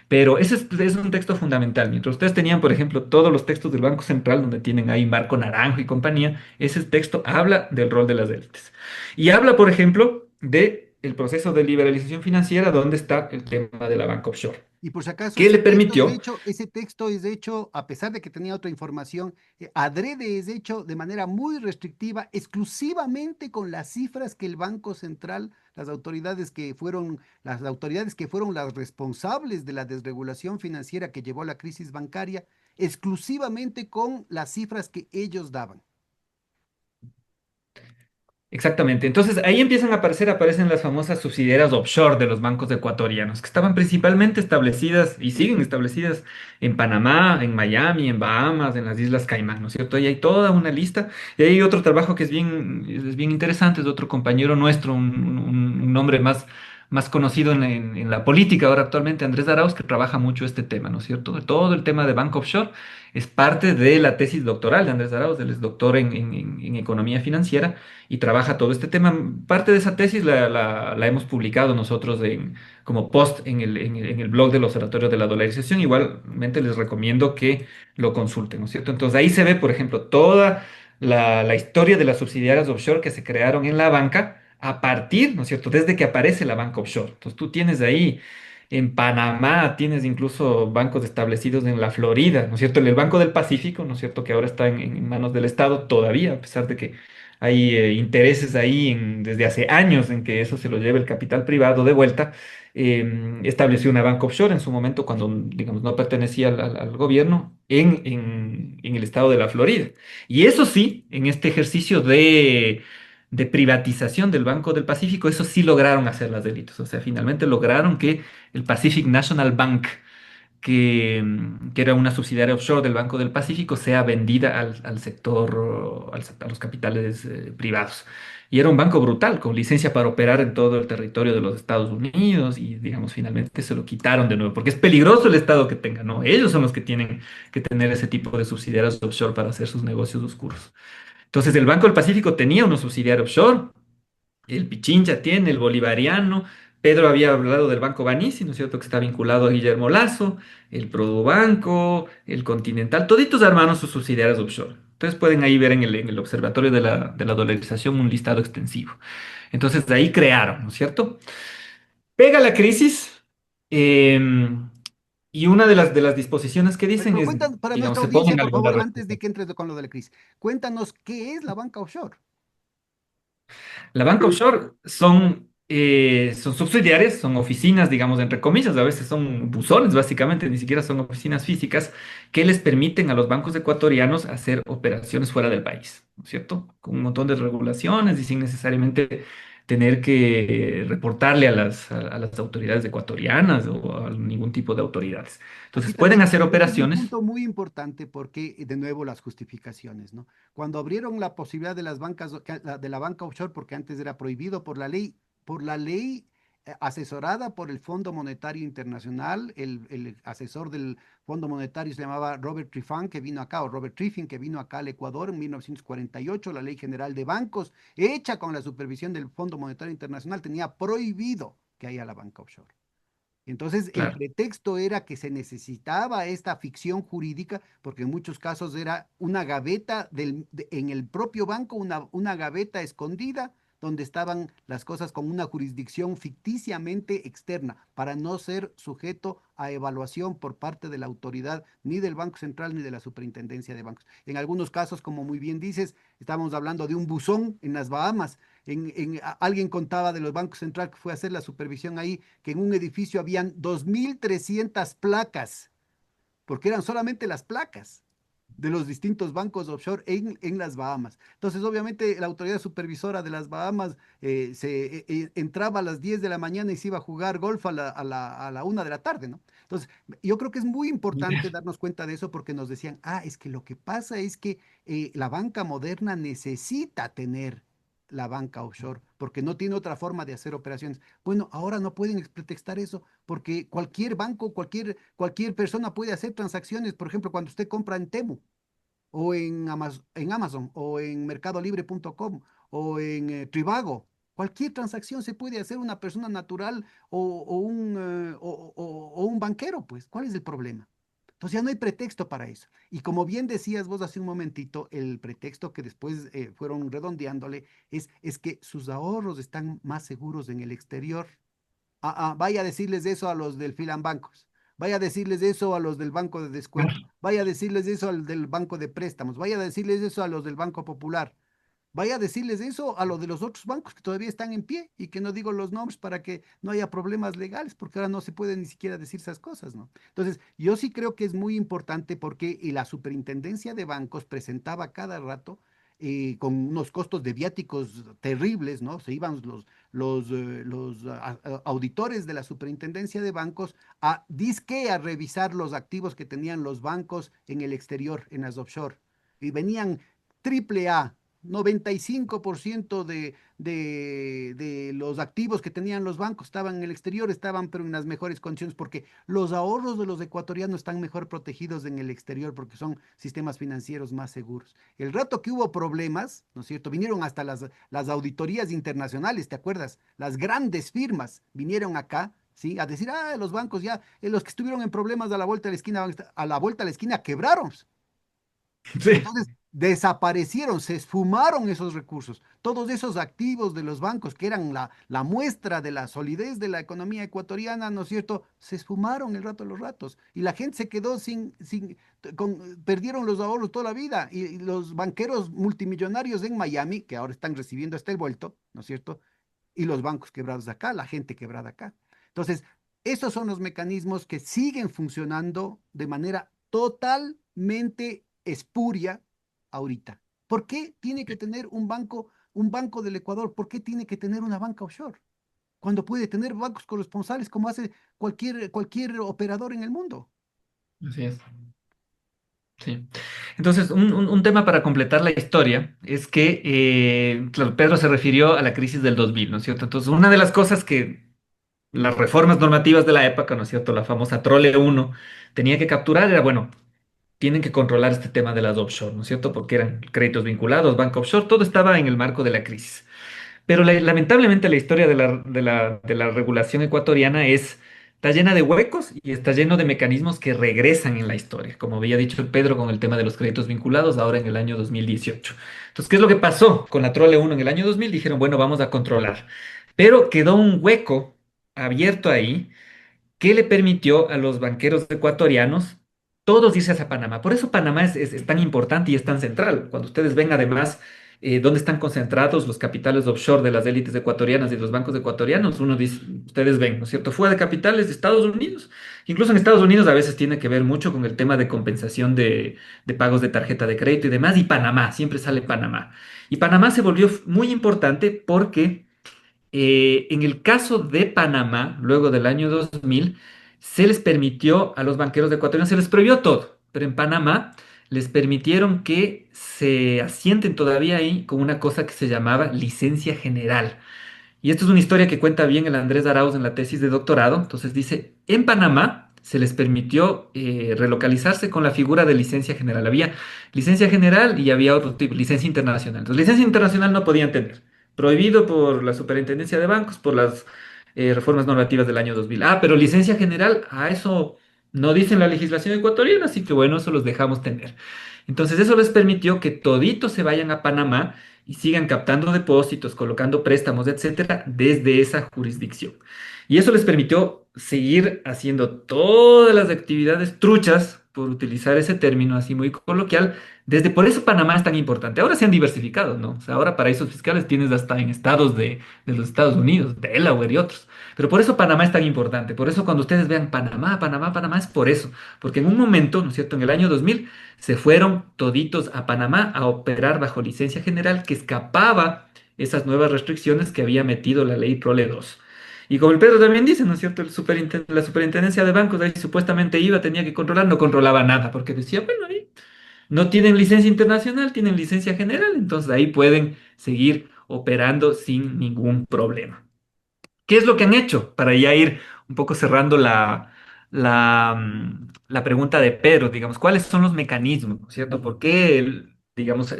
[SPEAKER 2] Pero es un texto fundamental. Mientras ustedes tenían, por ejemplo, todos los textos del Banco Central, donde tienen ahí Marco Naranjo y compañía, ese texto habla del rol de las élites. Y habla, por ejemplo, de el proceso de liberalización financiera, donde está el tema de la banca offshore.
[SPEAKER 1] Y por si acaso,
[SPEAKER 2] ¿Qué le permitió?
[SPEAKER 1] ese texto es hecho, a pesar de que tenía otra información, adrede es hecho de manera muy restrictiva, exclusivamente con las cifras que el Banco Central, las autoridades que fueron las responsables de la desregulación financiera que llevó a la crisis bancaria, exclusivamente con las cifras que ellos daban.
[SPEAKER 2] Exactamente. Entonces ahí aparecen las famosas subsidiarias offshore de los bancos ecuatorianos, que estaban principalmente establecidas y siguen establecidas en Panamá, en Miami, en Bahamas, en las Islas Caimán, ¿no es cierto? Y hay toda una lista. Y hay otro trabajo que es bien interesante, es de otro compañero nuestro, un hombre más conocido en la política ahora actualmente, Andrés Arauz, que trabaja mucho este tema, ¿no es cierto? De todo el tema de banco offshore es parte de la tesis doctoral de Andrés Arauz. Él es doctor en economía financiera y trabaja todo este tema. Parte de esa tesis la hemos publicado nosotros como post en el blog del Observatorio de la Dolarización. Igualmente les recomiendo que lo consulten, ¿no es cierto? Entonces ahí se ve, por ejemplo, toda la historia de las subsidiarias offshore que se crearon en la banca a partir, ¿no es cierto?, desde que aparece la banca offshore. Entonces tú tienes ahí... En Panamá tienes incluso bancos establecidos en la Florida, ¿no es cierto? El Banco del Pacífico, ¿no es cierto? Que ahora está en manos del Estado todavía, a pesar de que hay intereses ahí desde hace años en que eso se lo lleve el capital privado de vuelta. Estableció una banca offshore en su momento cuando, digamos, no pertenecía al gobierno en el estado de la Florida. Y eso sí, en este ejercicio de privatización del Banco del Pacífico, eso sí lograron hacer las delitos. O sea, finalmente lograron que el Pacific National Bank que era una subsidiaria offshore del Banco del Pacífico, sea vendida al sector, a los capitales privados. Y era un banco brutal, con licencia para operar en todo el territorio de los Estados Unidos y, digamos, finalmente se lo quitaron de nuevo, porque es peligroso el Estado que tenga, ¿no? Ellos son los que tienen que tener ese tipo de subsidiarias offshore para hacer sus negocios oscuros. Entonces, el Banco del Pacífico tenía una subsidiaria offshore, el Pichincha tiene, el Bolivariano. Pedro había hablado del Banco Banisí, ¿no es cierto?, que está vinculado a Guillermo Lazo, el Produbanco, el Continental, toditos hermanos sus subsidiarias offshore. Entonces pueden ahí ver en el Observatorio de la Dolarización un listado extensivo. Entonces de ahí crearon, ¿no es cierto? Pega la crisis eh, y una de las disposiciones que dicen
[SPEAKER 1] Pero
[SPEAKER 2] es,
[SPEAKER 1] cuéntanos, para
[SPEAKER 2] digamos,
[SPEAKER 1] nuestra
[SPEAKER 2] se
[SPEAKER 1] audiencia,
[SPEAKER 2] ponen
[SPEAKER 1] por
[SPEAKER 2] algunas
[SPEAKER 1] favor, antes de
[SPEAKER 2] restricciones.
[SPEAKER 1] que entres con lo de la crisis, cuéntanos qué es la banca offshore.
[SPEAKER 2] La banca offshore son subsidiarias, son oficinas, digamos, entre comillas, a veces son buzones, básicamente, ni siquiera son oficinas físicas, que les permiten a los bancos ecuatorianos hacer operaciones fuera del país, ¿no es cierto? Con un montón de regulaciones y sin necesariamente tener que reportarle a las autoridades ecuatorianas o a ningún tipo de autoridades.
[SPEAKER 1] Aquí
[SPEAKER 2] Entonces, pueden
[SPEAKER 1] también,
[SPEAKER 2] hacer
[SPEAKER 1] este es un
[SPEAKER 2] operaciones.
[SPEAKER 1] punto muy importante porque, de nuevo, las justificaciones, ¿no? Cuando abrieron la posibilidad de las bancas, de la banca offshore, porque antes era prohibido por la ley asesorada por el Fondo Monetario Internacional, el asesor del Fondo Monetario se llamaba Robert Triffin, que vino acá, o Robert Triffin, que vino acá al Ecuador en 1948, la Ley General de Bancos, hecha con la supervisión del Fondo Monetario Internacional, tenía prohibido que haya la banca offshore. Entonces, el
[SPEAKER 2] Claro.
[SPEAKER 1] pretexto era que se necesitaba esta ficción jurídica, porque en muchos casos era una gaveta en el propio banco, una gaveta escondida, donde estaban las cosas con una jurisdicción ficticiamente externa, para no ser sujeto a evaluación por parte de la autoridad, ni del Banco Central, ni de la Superintendencia de Bancos. En algunos casos, como muy bien dices, estamos hablando de un buzón en las Bahamas. Alguien contaba de los bancos centrales que fue a hacer la supervisión ahí, que en un edificio habían 2.300 placas, porque eran solamente las placas de los distintos bancos offshore en las Bahamas. Entonces, obviamente, la autoridad supervisora de las Bahamas entraba a las 10 de la mañana y se iba a jugar golf a la 1 de la tarde, ¿no? Entonces, yo creo que es muy importante darnos cuenta de eso porque nos decían, es que lo que pasa es que la banca moderna necesita tener la banca offshore porque no tiene otra forma de hacer operaciones. Bueno, ahora no pueden pretextar eso porque cualquier banco, cualquier persona puede hacer transacciones. Por ejemplo, cuando usted compra en Temu o en Amazon o en mercadolibre.com o en Trivago. Cualquier transacción se puede hacer una persona natural o un banquero, pues. ¿Cuál es el problema? Entonces ya no hay pretexto para eso. Y como bien decías vos hace un momentito, el pretexto que después fueron redondeándole es que sus ahorros están más seguros en el exterior. Vaya a decirles eso a los del Filanbancos. Vaya a decirles eso a los del Banco de Descuento. Vaya a decirles eso al del Banco de Préstamos. Vaya a decirles eso a los del Banco Popular. Vaya a decirles eso a los de los otros bancos que todavía están en pie y que no digo los nombres para que no haya problemas legales, porque ahora no se puede ni siquiera decir esas cosas, ¿no? Entonces, yo sí creo que es muy importante porque la superintendencia de bancos presentaba cada rato con unos costos de viáticos terribles, ¿no? Se iban los auditores de la Superintendencia de Bancos a disque a revisar los activos que tenían los bancos en el exterior, en las offshore. Y venían triple A, 95% de los activos que tenían los bancos estaban en el exterior, estaban pero en las mejores condiciones, porque los ahorros de los ecuatorianos están mejor protegidos en el exterior, porque son sistemas financieros más seguros. El rato que hubo problemas, ¿no es cierto? Vinieron hasta las auditorías internacionales, ¿te acuerdas? Las grandes firmas vinieron acá. ¿Sí? A decir, ah, los bancos ya, los que estuvieron en problemas a la vuelta de la esquina, a la vuelta de la esquina quebraron.
[SPEAKER 2] Sí.
[SPEAKER 1] Entonces, desaparecieron, se esfumaron esos recursos. Todos esos activos de los bancos, que eran la muestra de la solidez de la economía ecuatoriana, ¿no es cierto? Se esfumaron el rato de los ratos. Y la gente se quedó perdieron los ahorros toda la vida. Y los banqueros multimillonarios en Miami, que ahora están recibiendo hasta el vuelto, ¿no es cierto? Y los bancos quebrados acá, la gente quebrada acá. Entonces, esos son los mecanismos que siguen funcionando de manera totalmente espuria ahorita. ¿Por qué tiene que tener un banco del Ecuador? ¿Por qué tiene que tener una banca offshore? Cuando puede tener bancos corresponsales como hace cualquier operador en el mundo.
[SPEAKER 2] Así es. Sí. Entonces, un tema para completar la historia es que, claro, Pedro se refirió a la crisis del 2000, ¿no es cierto? Entonces, una de las cosas que las reformas normativas de la época, ¿no es cierto? La famosa Trole uno tenía que capturar era, bueno, tienen que controlar este tema de las offshore, ¿no es cierto? Porque eran créditos vinculados, banca offshore, todo estaba en el marco de la crisis. Pero lamentablemente la historia de la regulación ecuatoriana está llena de huecos y está lleno de mecanismos que regresan en la historia, como había dicho Pedro con el tema de los créditos vinculados ahora en el año 2018. Entonces, ¿qué es lo que pasó con la Trole uno en el año 2000? Dijeron, bueno, vamos a controlar. Pero quedó un hueco abierto ahí que le permitió a los banqueros ecuatorianos todos irse hacia Panamá. Por eso Panamá es tan importante y es tan central. Cuando ustedes ven además dónde están concentrados los capitales offshore de las élites ecuatorianas y los bancos ecuatorianos, uno dice, ustedes ven, ¿no es cierto? Fuera de capitales de Estados Unidos. Incluso en Estados Unidos a veces tiene que ver mucho con el tema de compensación de pagos de tarjeta de crédito y demás. Y Panamá, siempre sale Panamá. Y Panamá se volvió muy importante porque en el caso de Panamá, luego del año 2000, se les permitió a los banqueros ecuatorianos, se les prohibió todo, pero en Panamá les permitieron que se asienten todavía ahí con una cosa que se llamaba licencia general. Y esto es una historia que cuenta bien el Andrés Arauz en la tesis de doctorado. Entonces dice, en Panamá se les permitió relocalizarse con la figura de licencia general. Había licencia general y había otro tipo, licencia internacional. Entonces, licencia internacional no podían tener. Prohibido por la Superintendencia de Bancos, por las reformas normativas del año 2000. Ah, pero licencia general, a eso no dice en la legislación ecuatoriana, así que bueno, eso los dejamos tener. Entonces, eso les permitió que toditos se vayan a Panamá y sigan captando depósitos, colocando préstamos, etcétera, desde esa jurisdicción. Y eso les permitió seguir haciendo todas las actividades truchas, por utilizar ese término así muy coloquial, desde por eso Panamá es tan importante. Ahora se han diversificado, ¿no? O sea, ahora paraísos fiscales tienes hasta en estados de los Estados Unidos, Delaware y otros. Pero por eso Panamá es tan importante. Por eso cuando ustedes vean Panamá, Panamá, Panamá, es por eso. Porque en un momento, ¿no es cierto? En el año 2000 se fueron toditos a Panamá a operar bajo licencia general que escapaba esas nuevas restricciones que había metido la ley Prole 2. Y como el Pedro también dice, ¿no es cierto? La superintendencia de bancos ahí supuestamente iba, tenía que controlar, no controlaba nada, porque decía, bueno, ahí no tienen licencia internacional, tienen licencia general, entonces ahí pueden seguir operando sin ningún problema. ¿Qué es lo que han hecho? Para ya ir un poco cerrando la pregunta de Pedro, digamos, ¿cuáles son los mecanismos, ¿no es cierto? ¿Por qué, digamos,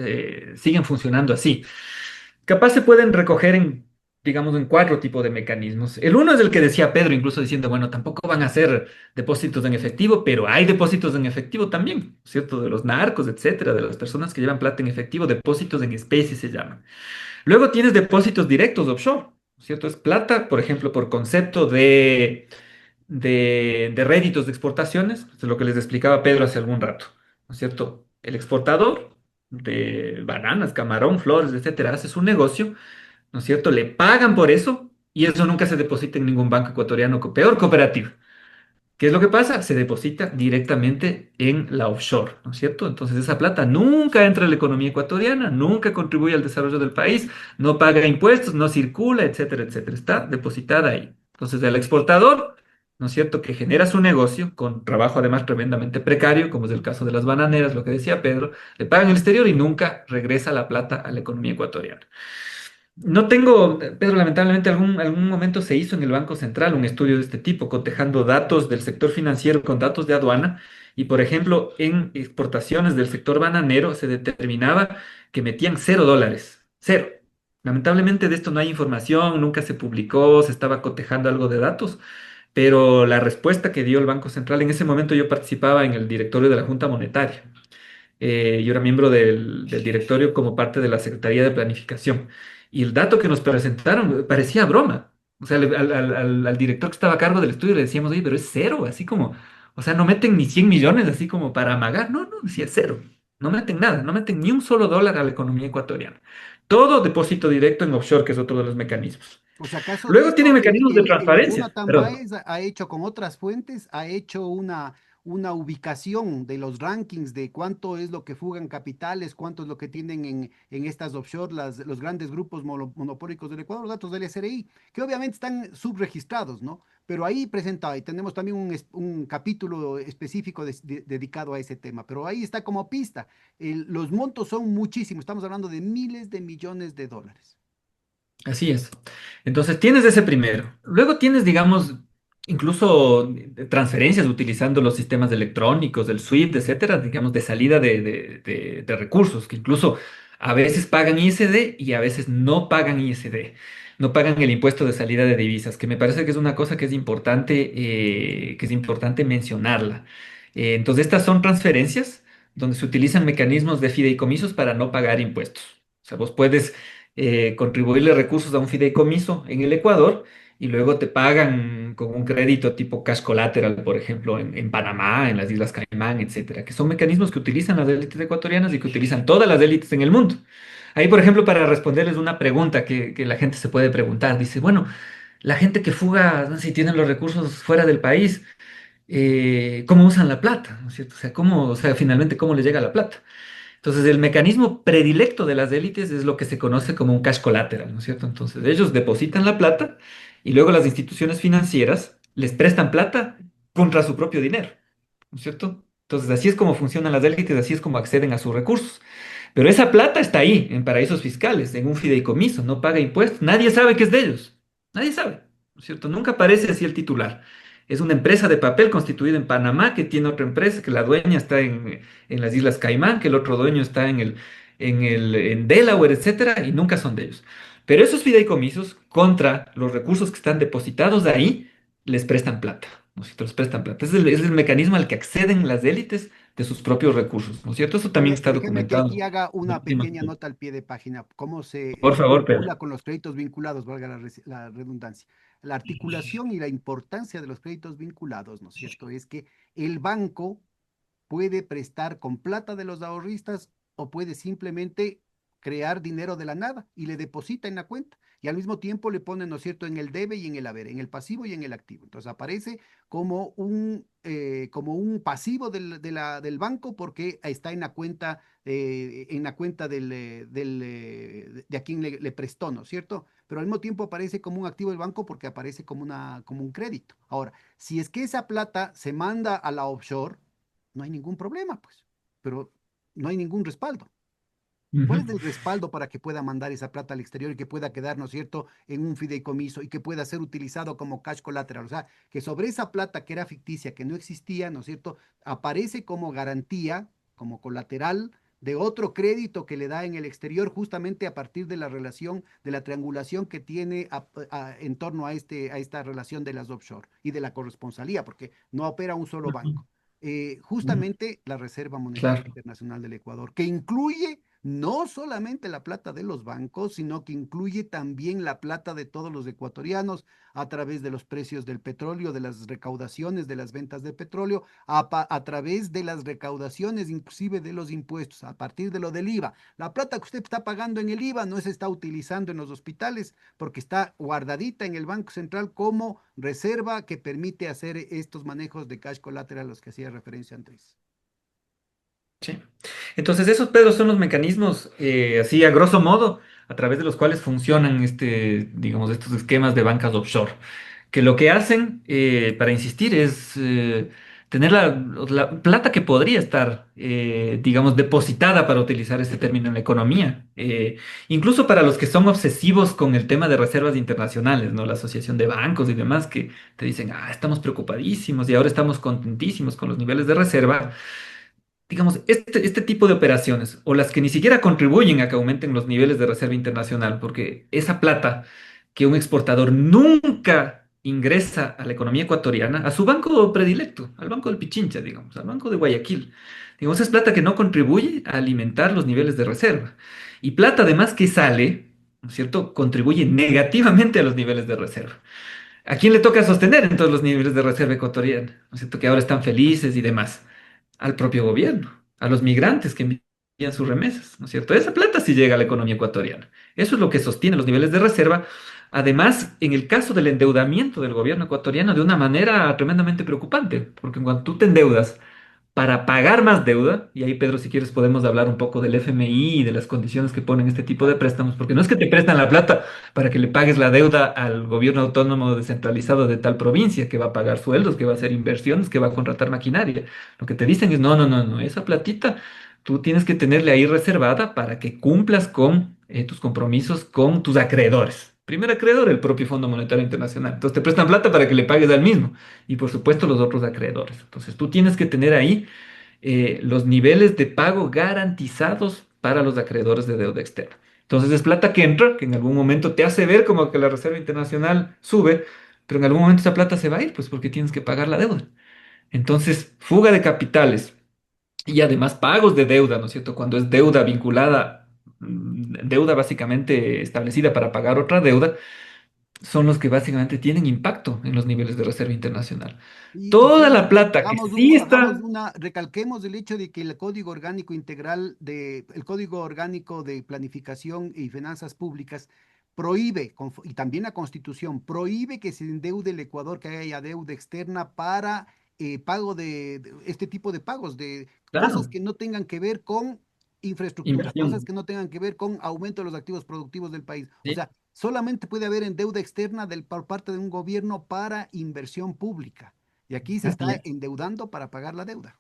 [SPEAKER 2] siguen funcionando así? Capaz se pueden recoger digamos, en cuatro tipos de mecanismos. El uno es el que decía Pedro, incluso diciendo, bueno, tampoco van a ser depósitos en efectivo, pero hay depósitos en efectivo también, ¿no es cierto? De los narcos, etcétera, de las personas que llevan plata en efectivo, depósitos en especie se llaman. Luego tienes depósitos directos offshore, ¿no es cierto? Es plata, por ejemplo, por concepto de réditos de exportaciones, es lo que les explicaba Pedro hace algún rato, ¿no es cierto? El exportador de bananas, camarón, flores, etcétera, hace su negocio, ¿no es cierto? Le pagan por eso y eso nunca se deposita en ningún banco ecuatoriano, peor cooperativa. ¿Qué es lo que pasa? Se deposita directamente en la offshore, ¿no es cierto? Entonces esa plata nunca entra a la economía ecuatoriana, nunca contribuye al desarrollo del país, no paga impuestos, no circula, etcétera, etcétera. Está depositada ahí. Entonces el exportador, ¿no es cierto?, que genera su negocio con trabajo además tremendamente precario, como es el caso de las bananeras, lo que decía Pedro, le pagan en el exterior y nunca regresa la plata a la economía ecuatoriana. No tengo, Pedro, lamentablemente algún momento se hizo en el Banco Central un estudio de este tipo, cotejando datos del sector financiero con datos de aduana y, por ejemplo, en exportaciones del sector bananero se determinaba que metían $0, cero. Lamentablemente de esto no hay información, nunca se publicó, se estaba cotejando algo de datos, pero la respuesta que dio el Banco Central, en ese momento yo participaba en el directorio de la Junta Monetaria. Yo era miembro del directorio como parte de la Secretaría de Planificación. Y el dato que nos presentaron parecía broma. O sea, al director que estaba a cargo del estudio le decíamos, oye, pero es cero, así como, o sea, no meten ni 100 millones así como para amagar. No, no, decía cero. No meten nada, no meten ni un solo dólar a la economía ecuatoriana. Todo depósito directo en offshore, que es otro de los mecanismos.
[SPEAKER 1] Pues acaso de
[SPEAKER 2] Luego tiene
[SPEAKER 1] esto
[SPEAKER 2] mecanismos de
[SPEAKER 1] el
[SPEAKER 2] transparencia,
[SPEAKER 1] Jonathan
[SPEAKER 2] perdón.
[SPEAKER 1] Baez ha hecho con otras fuentes, ha hecho una ubicación de los rankings de cuánto es lo que fugan capitales, cuánto es lo que tienen en estas offshore los grandes grupos monopólicos del Ecuador, los datos del SRI, que obviamente están subregistrados, ¿no? Pero ahí presenta, y tenemos también un capítulo específico dedicado a ese tema, pero ahí está como pista. Los montos son muchísimos, estamos hablando de miles de millones de dólares.
[SPEAKER 2] Así es. Entonces tienes ese primero. Luego tienes, digamos, incluso transferencias utilizando los sistemas electrónicos, el SWIFT, etcétera, digamos, de salida de recursos, que incluso a veces pagan ISD y a veces no pagan ISD. No pagan el impuesto de salida de divisas, que me parece que es una cosa que es importante mencionarla. Entonces, estas son transferencias donde se utilizan mecanismos de fideicomisos para no pagar impuestos. O sea, vos puedes contribuirle recursos a un fideicomiso en el Ecuador y luego te pagan con un crédito tipo cash collateral, por ejemplo, en Panamá, en las Islas Caimán, etcétera, que son mecanismos que utilizan las élites ecuatorianas y que utilizan todas las élites en el mundo. Ahí, por ejemplo, para responderles una pregunta que la gente se puede preguntar, dice, bueno, la gente que fuga, ¿no?, si tienen los recursos fuera del país, ¿cómo usan la plata? ¿No es cierto? O sea, ¿cómo, o sea, finalmente, cómo les llega la plata? Entonces, el mecanismo predilecto de las élites es lo que se conoce como un cash collateral, ¿no es cierto? Entonces, ellos depositan la plata y luego las instituciones financieras les prestan plata contra su propio dinero, ¿no es cierto? Entonces, así es como funcionan las élites, así es como acceden a sus recursos. Pero esa plata está ahí, en paraísos fiscales, en un fideicomiso, no paga impuestos, nadie sabe que es de ellos, nadie sabe, ¿no es cierto? Nunca aparece así el titular. Es una empresa de papel constituida en Panamá que tiene otra empresa, que la dueña está en las Islas Caimán, que el otro dueño está en Delaware, etcétera, y nunca son de ellos. Pero esos fideicomisos, contra los recursos que están depositados ahí, les prestan plata, ¿no es cierto? Les prestan plata. Es el mecanismo al que acceden las élites de sus propios recursos, ¿no es cierto? Eso también está
[SPEAKER 1] Déjenme que aquí
[SPEAKER 2] documentado.
[SPEAKER 1] haga una pequeña nota al pie de página, cómo
[SPEAKER 2] Por
[SPEAKER 1] se
[SPEAKER 2] favor, Pedro.
[SPEAKER 1] vincula con los créditos vinculados, valga la redundancia. La articulación y la importancia de los créditos vinculados, ¿no es cierto? Es que el banco puede prestar con plata de los ahorristas o puede simplemente crear dinero de la nada y le deposita en la cuenta. Y al mismo tiempo le pone, ¿no es cierto?, en el debe y en el haber, en el pasivo y en el activo. Entonces aparece como un pasivo del banco porque está en la cuenta de a quien le prestó, ¿no es cierto? Pero al mismo tiempo aparece como un activo del banco porque aparece como un crédito. Ahora, si es que esa plata se manda a la offshore, no hay ningún problema, pues, pero no hay ningún respaldo. ¿Cuál
[SPEAKER 2] Ujú.
[SPEAKER 1] es el respaldo para que pueda mandar esa plata al exterior y que pueda quedar, ¿no es cierto?, en un fideicomiso y que pueda ser utilizado como cash collateral? O sea, que sobre esa plata que era ficticia, que no existía, ¿no es cierto?, aparece como garantía, como colateral de otro crédito que le da en el exterior justamente a partir de la relación, de la triangulación que tiene en torno a esta relación de las offshore y de la corresponsalía, porque no opera un solo
[SPEAKER 2] Ujú.
[SPEAKER 1] banco.
[SPEAKER 2] Ujú.
[SPEAKER 1] Justamente la Reserva Monetaria
[SPEAKER 2] Claro.
[SPEAKER 1] Internacional del Ecuador, que incluye no solamente la plata de los bancos, sino que incluye también la plata de todos los ecuatorianos a través de los precios del petróleo, de las recaudaciones de las ventas de petróleo, a través de las recaudaciones inclusive de los impuestos, a partir de lo del IVA. La plata que usted está pagando en el IVA no se está utilizando en los hospitales porque está guardadita en el Banco Central como reserva que permite hacer estos manejos de cash collateral a los que hacía referencia Andrés.
[SPEAKER 2] Sí. Entonces, esos, Pedro, son los mecanismos, así a grosso modo, a través de los cuales funcionan digamos, estos esquemas de bancas offshore, que lo que hacen, para insistir, es tener la plata que podría estar, digamos, depositada para utilizar este término en la economía. Incluso para los que son obsesivos con el tema de reservas internacionales, ¿no? La Asociación de Bancos y demás, que te dicen, estamos preocupadísimos y ahora estamos contentísimos con los niveles de reserva. Digamos, este tipo de operaciones, o las que ni siquiera contribuyen a que aumenten los niveles de reserva internacional, porque esa plata que un exportador nunca ingresa a la economía ecuatoriana, a su banco predilecto, al Banco del Pichincha, digamos, al Banco de Guayaquil, digamos, es plata que no contribuye a alimentar los niveles de reserva. Y plata además que sale, ¿no es cierto?, contribuye negativamente a los niveles de reserva. ¿A quién le toca sostener entonces los niveles de reserva ecuatoriana? ¿No es cierto?, que ahora están felices y demás. Al propio gobierno, a los migrantes que envían sus remesas, ¿no es cierto? Esa plata sí llega a la economía ecuatoriana. Eso es lo que sostiene los niveles de reserva. Además, en el caso del endeudamiento del gobierno ecuatoriano, de una manera tremendamente preocupante, porque cuando tú te endeudas para pagar más deuda, y ahí Pedro, si quieres podemos hablar un poco del FMI y de las condiciones que ponen este tipo de préstamos, porque no es que te prestan la plata para que le pagues la deuda al gobierno autónomo descentralizado de tal provincia, que va a pagar sueldos, que va a hacer inversiones, que va a contratar maquinaria. Lo que te dicen es, no, no, no, no, esa platita tú tienes que tenerle ahí reservada para que cumplas con tus compromisos con tus acreedores. Primer acreedor, el propio Fondo Monetario Internacional. Entonces te prestan plata para que le pagues al mismo y por supuesto los otros acreedores. Entonces tú tienes que tener ahí los niveles de pago garantizados para los acreedores de deuda externa. Entonces es plata que entra, que en algún momento te hace ver como que la Reserva Internacional sube, pero en algún momento esa plata se va a ir, pues porque tienes que pagar la deuda. Entonces, fuga de capitales y además pagos de deuda, ¿no es cierto? Cuando es deuda vinculada, deuda básicamente establecida para pagar otra deuda, son los que básicamente tienen impacto en los niveles de reserva internacional.
[SPEAKER 1] Y
[SPEAKER 2] Toda la
[SPEAKER 1] Freddy,
[SPEAKER 2] plata que sí está.
[SPEAKER 1] recalquemos el hecho de que el Código Orgánico Integral el Código Orgánico de Planificación y Finanzas Públicas prohíbe, y también la Constitución, prohíbe que se endeude el Ecuador, que haya deuda externa para pago de este tipo de pagos, de cosas
[SPEAKER 2] Claro,
[SPEAKER 1] que no tengan que ver con infraestructura, cosas
[SPEAKER 2] inversión.
[SPEAKER 1] que no tengan que ver con aumento de los activos productivos del país. O
[SPEAKER 2] Sí,
[SPEAKER 1] sea, solamente puede haber en deuda externa por parte de un gobierno para inversión pública. Y aquí se está
[SPEAKER 2] así es.
[SPEAKER 1] endeudando para pagar la deuda.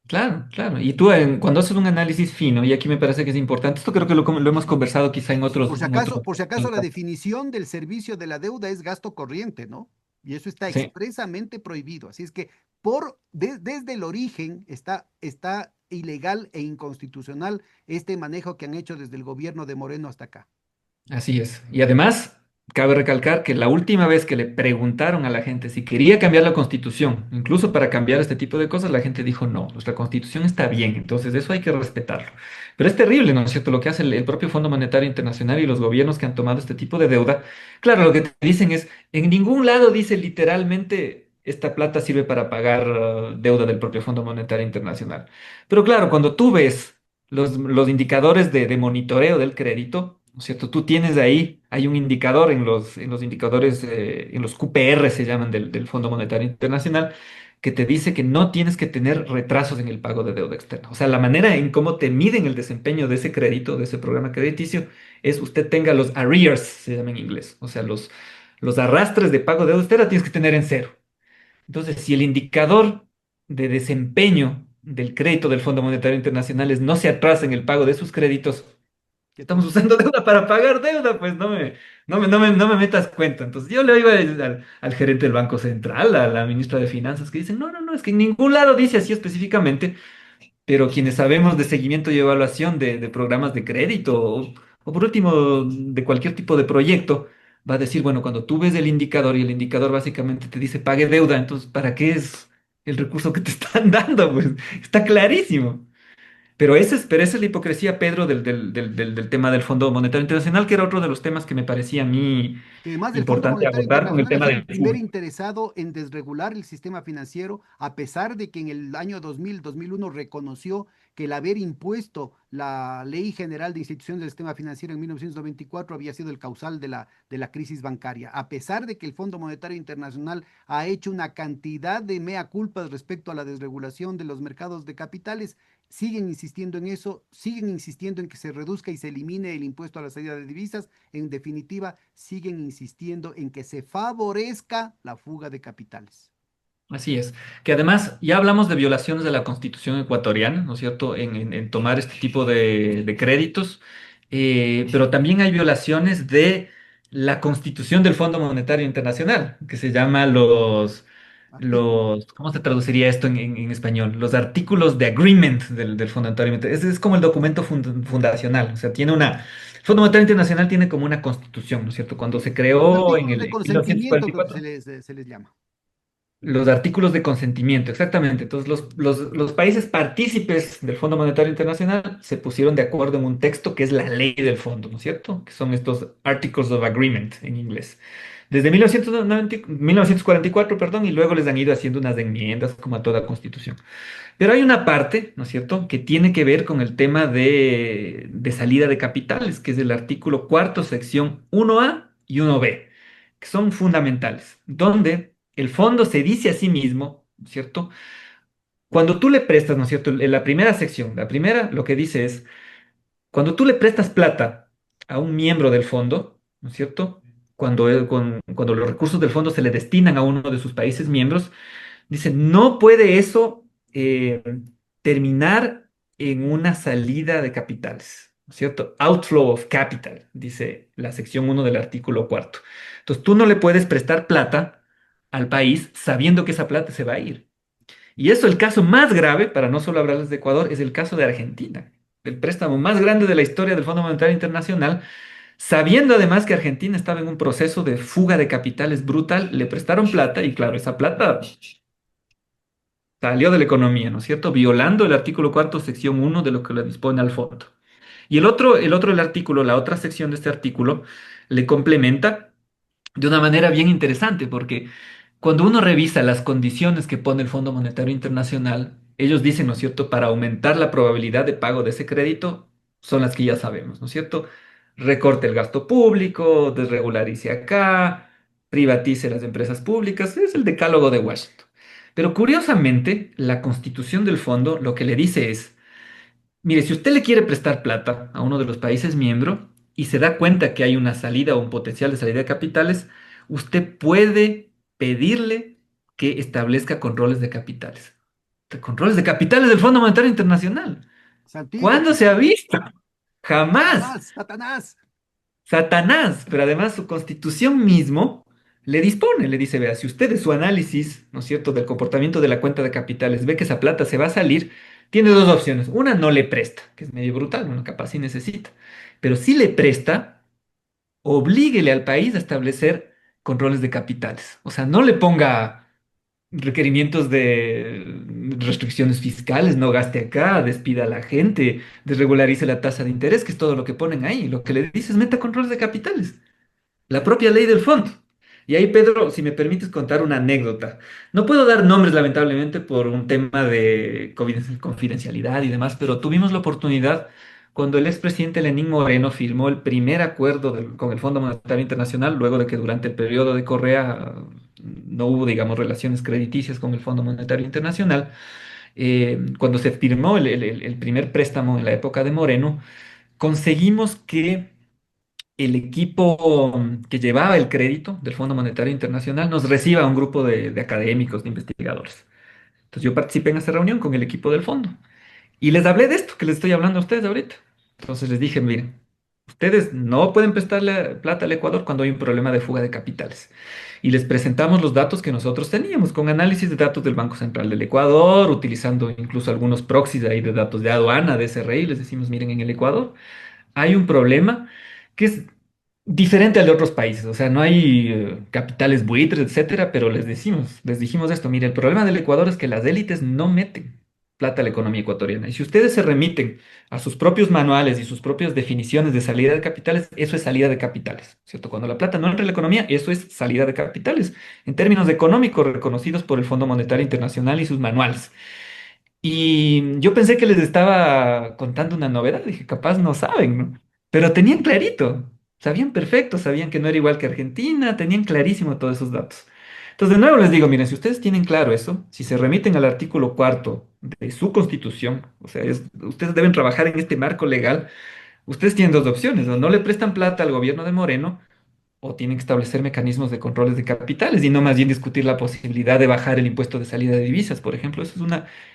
[SPEAKER 2] Claro, claro. Y tú cuando haces un análisis fino, y aquí me parece que es importante, esto creo que lo hemos conversado quizá en otros.
[SPEAKER 1] Por si acaso, la definición del servicio de la deuda es gasto corriente, ¿no? Y eso está
[SPEAKER 2] Sí,
[SPEAKER 1] expresamente prohibido. Así es que desde el origen está ilegal e inconstitucional este manejo que han hecho desde el gobierno de Moreno hasta acá.
[SPEAKER 2] así es. Y además, cabe recalcar que la última vez que le preguntaron a la gente si quería cambiar la constitución, incluso para cambiar este tipo de cosas, la gente dijo no, nuestra constitución está bien, entonces eso hay que respetarlo. Pero es terrible, ¿no es cierto?, lo que hace el propio Fondo Monetario Internacional y los gobiernos que han tomado este tipo de deuda. Claro, lo que te dicen es, en ningún lado dice literalmente, esta plata sirve para pagar deuda del propio Fondo Monetario Internacional. Pero claro, cuando tú ves los indicadores de monitoreo del crédito, ¿no es cierto? Tú tienes ahí, hay un indicador en los indicadores, en los QPR se llaman del Fondo Monetario Internacional, que te dice que no tienes que tener retrasos en el pago de deuda externa. O sea, la manera en cómo te miden el desempeño de ese crédito, de ese programa crediticio, es usted tenga los arrears, se llama en inglés. O sea, los arrastres de pago de deuda externa tienes que tener en cero. Entonces, si el indicador de desempeño del crédito del Fondo Monetario Internacional es no se atrasa en el pago de sus créditos,
[SPEAKER 1] ¿Qué
[SPEAKER 2] estamos
[SPEAKER 1] tú?
[SPEAKER 2] usando deuda para pagar deuda, pues no me metas cuenta. Entonces yo le iba al gerente del Banco Central, a la ministra de Finanzas, que dicen, no, no, no, es que en ningún lado dice así específicamente, pero quienes sabemos de seguimiento y evaluación de programas de crédito o por último de cualquier tipo de proyecto, va a decir, bueno, cuando tú ves el indicador y el indicador básicamente te dice pague deuda, entonces ¿para qué es el recurso que te están dando? Pues está clarísimo. pero esa es la hipocresía, Pedro, del tema del Fondo Monetario Internacional, que era otro de los temas que me parecía a mí
[SPEAKER 1] Que además el Fondo
[SPEAKER 2] importante
[SPEAKER 1] Monetario
[SPEAKER 2] abordar con el
[SPEAKER 1] Internacional ha
[SPEAKER 2] tema
[SPEAKER 1] sido el
[SPEAKER 2] del
[SPEAKER 1] primer
[SPEAKER 2] fuga.
[SPEAKER 1] interesado en desregular el sistema financiero, a pesar de que en el año 2000-2001 reconoció que el haber impuesto la Ley General de Instituciones del Sistema Financiero en 1994 había sido el causal de la crisis bancaria. A pesar de que el Fondo Monetario Internacional ha hecho una cantidad de mea culpas respecto a la desregulación de los mercados de capitales, siguen insistiendo en eso, siguen insistiendo en que se reduzca y se elimine el impuesto a la salida de divisas. En definitiva, siguen insistiendo en que se favorezca la fuga de capitales.
[SPEAKER 2] Así es, que además ya hablamos de violaciones de la Constitución ecuatoriana, ¿no es cierto?, en tomar este tipo de créditos, pero también hay violaciones de la Constitución del Fondo Monetario Internacional, que se llama
[SPEAKER 1] Artículos.
[SPEAKER 2] ¿cómo se traduciría esto en español? Los artículos de agreement del Fondo Monetario Internacional. Es como el documento fundacional, o sea, el Fondo Monetario Internacional tiene como una constitución, ¿no es cierto? Cuando se
[SPEAKER 1] Los
[SPEAKER 2] creó
[SPEAKER 1] artículos de
[SPEAKER 2] en
[SPEAKER 1] consentimiento creo que
[SPEAKER 2] 1944.
[SPEAKER 1] se les llama.
[SPEAKER 2] Los artículos de consentimiento, exactamente. Entonces, los países partícipes del Fondo Monetario Internacional se pusieron de acuerdo en un texto que es la ley del fondo, ¿no es cierto? Que son estos Articles of Agreement en inglés. Desde 1944, perdón, y luego les han ido haciendo unas enmiendas como a toda constitución. Pero hay una parte, ¿no es cierto?, que tiene que ver con el tema de salida de capitales, que es el artículo cuarto, sección 1A y 1B, que son fundamentales, donde el fondo se dice a sí mismo, ¿no es cierto? Cuando tú le prestas, ¿no es cierto?, en la primera sección, la primera lo que dice es, cuando tú le prestas plata a un miembro del fondo, ¿no es cierto? Cuando los recursos del fondo se le destinan a uno de sus países miembros, dice, no puede eso terminar en una salida de capitales, ¿no es cierto? Outflow of capital, dice la sección uno del artículo cuarto. Entonces, tú no le puedes prestar plata al país sabiendo que esa plata se va a ir. Y eso, el caso más grave, para no solo hablarles de Ecuador, es el caso de Argentina. El préstamo más grande de la historia del Fondo Monetario Internacional, sabiendo además que Argentina estaba en un proceso de fuga de capitales brutal, le prestaron plata y claro, esa plata salió de la economía, ¿no es cierto? Violando el artículo cuarto, sección uno de lo que le dispone al fondo. Y el artículo, la otra sección de este artículo, le complementa de una manera bien interesante, porque cuando uno revisa las condiciones que pone el Fondo Monetario Internacional, ellos dicen, ¿no es cierto?, para aumentar la probabilidad de pago de ese crédito, son las que ya sabemos, ¿no es cierto? Recorte el gasto público, desregularice acá, privatice las empresas públicas, es el decálogo de Washington. Pero curiosamente, la constitución del fondo lo que le dice es, mire, si usted le quiere prestar plata a uno de los países miembros y se da cuenta que hay una salida o un potencial de salida de capitales, usted puede pedirle que establezca controles de capitales. Controles de capitales del Fondo Monetario Internacional.
[SPEAKER 1] Es antiguo,
[SPEAKER 2] ¿Cuándo
[SPEAKER 1] pues.
[SPEAKER 2] se ha visto? Jamás.
[SPEAKER 1] Satanás, Satanás.
[SPEAKER 2] Satanás, pero además su constitución mismo le dispone, le dice, vea, si usted de su análisis, ¿no es cierto?, del comportamiento de la cuenta de capitales ve que esa plata se va a salir, tiene dos opciones. Una, no le presta, que es medio brutal, bueno, capaz sí necesita. Pero si le presta, oblíguele al país a establecer controles de capitales. O sea, no le ponga requerimientos de restricciones fiscales, no gaste acá, despida a la gente, desregularice la tasa de interés, que es todo lo que ponen ahí. Lo que le dices es meta controles de capitales, la propia ley del fondo. Y ahí, Pedro, si me permites contar una anécdota. No puedo dar nombres, lamentablemente, por un tema de confidencialidad y demás, pero tuvimos la oportunidad cuando el expresidente Lenín Moreno firmó el primer acuerdo con el Fondo Monetario Internacional, luego de que durante el periodo de Correa no hubo, digamos, relaciones crediticias con el Fondo Monetario Internacional. Cuando se firmó el primer préstamo en la época de Moreno, conseguimos que el equipo que llevaba el crédito del Fondo Monetario Internacional nos reciba a un grupo de académicos, de investigadores. Entonces yo participé en esa reunión con el equipo del fondo y les hablé de esto que les estoy hablando a ustedes ahorita. Entonces les dije, miren, ustedes no pueden prestarle plata al Ecuador cuando hay un problema de fuga de capitales. Y les presentamos los datos que nosotros teníamos, con análisis de datos del Banco Central del Ecuador, utilizando incluso algunos proxies ahí de datos de aduana, de SRI, les decimos, miren, en el Ecuador hay un problema que es diferente al de otros países, o sea, no hay capitales buitres, etcétera, pero les dijimos esto, mire, el problema del Ecuador es que las élites no meten. plata a la economía ecuatoriana. Y si ustedes se remiten a sus propios manuales y sus propias definiciones de salida de capitales, eso es salida de capitales, ¿cierto? Cuando la plata no entra en la economía, eso es salida de capitales, en términos económicos reconocidos por el Fondo Monetario Internacional y sus manuales. Y yo pensé que les estaba contando una novedad, dije, capaz no saben, ¿no? Pero tenían clarito, sabían perfecto, sabían que no era igual que Argentina, tenían clarísimo todos esos datos. Entonces, de nuevo les digo, miren, si ustedes tienen claro eso, si se remiten al artículo cuarto de su constitución, o sea, ustedes deben trabajar en este marco legal, ustedes tienen dos opciones, o no le prestan plata al gobierno de Moreno, o tienen que establecer mecanismos de controles de capitales y no más bien discutir la posibilidad de bajar el impuesto de salida de divisas, por ejemplo. Eso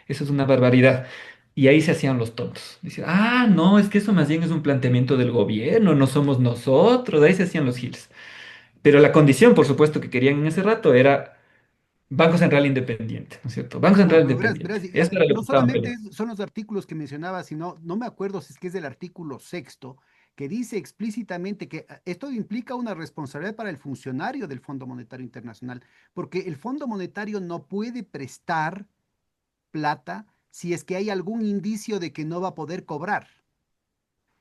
[SPEAKER 2] es una barbaridad. Y ahí se hacían los tontos. Dicen, ah, no, es que eso más bien es un planteamiento del gobierno, no somos nosotros. Ahí se hacían los giles. Pero la condición, por supuesto, que querían en ese rato era Banco Central Independiente, ¿no es cierto? Banco
[SPEAKER 1] No,
[SPEAKER 2] Central
[SPEAKER 1] pero verás, verás,
[SPEAKER 2] Independiente. Eso era lo
[SPEAKER 1] no
[SPEAKER 2] que estaban
[SPEAKER 1] solamente
[SPEAKER 2] peleando.
[SPEAKER 1] son los artículos que mencionaba, sino, no me acuerdo si es que es del artículo sexto, que dice explícitamente que esto implica una responsabilidad para el funcionario del Fondo Monetario Internacional, porque el Fondo Monetario no puede prestar plata si es que hay algún indicio de que no va a poder cobrar.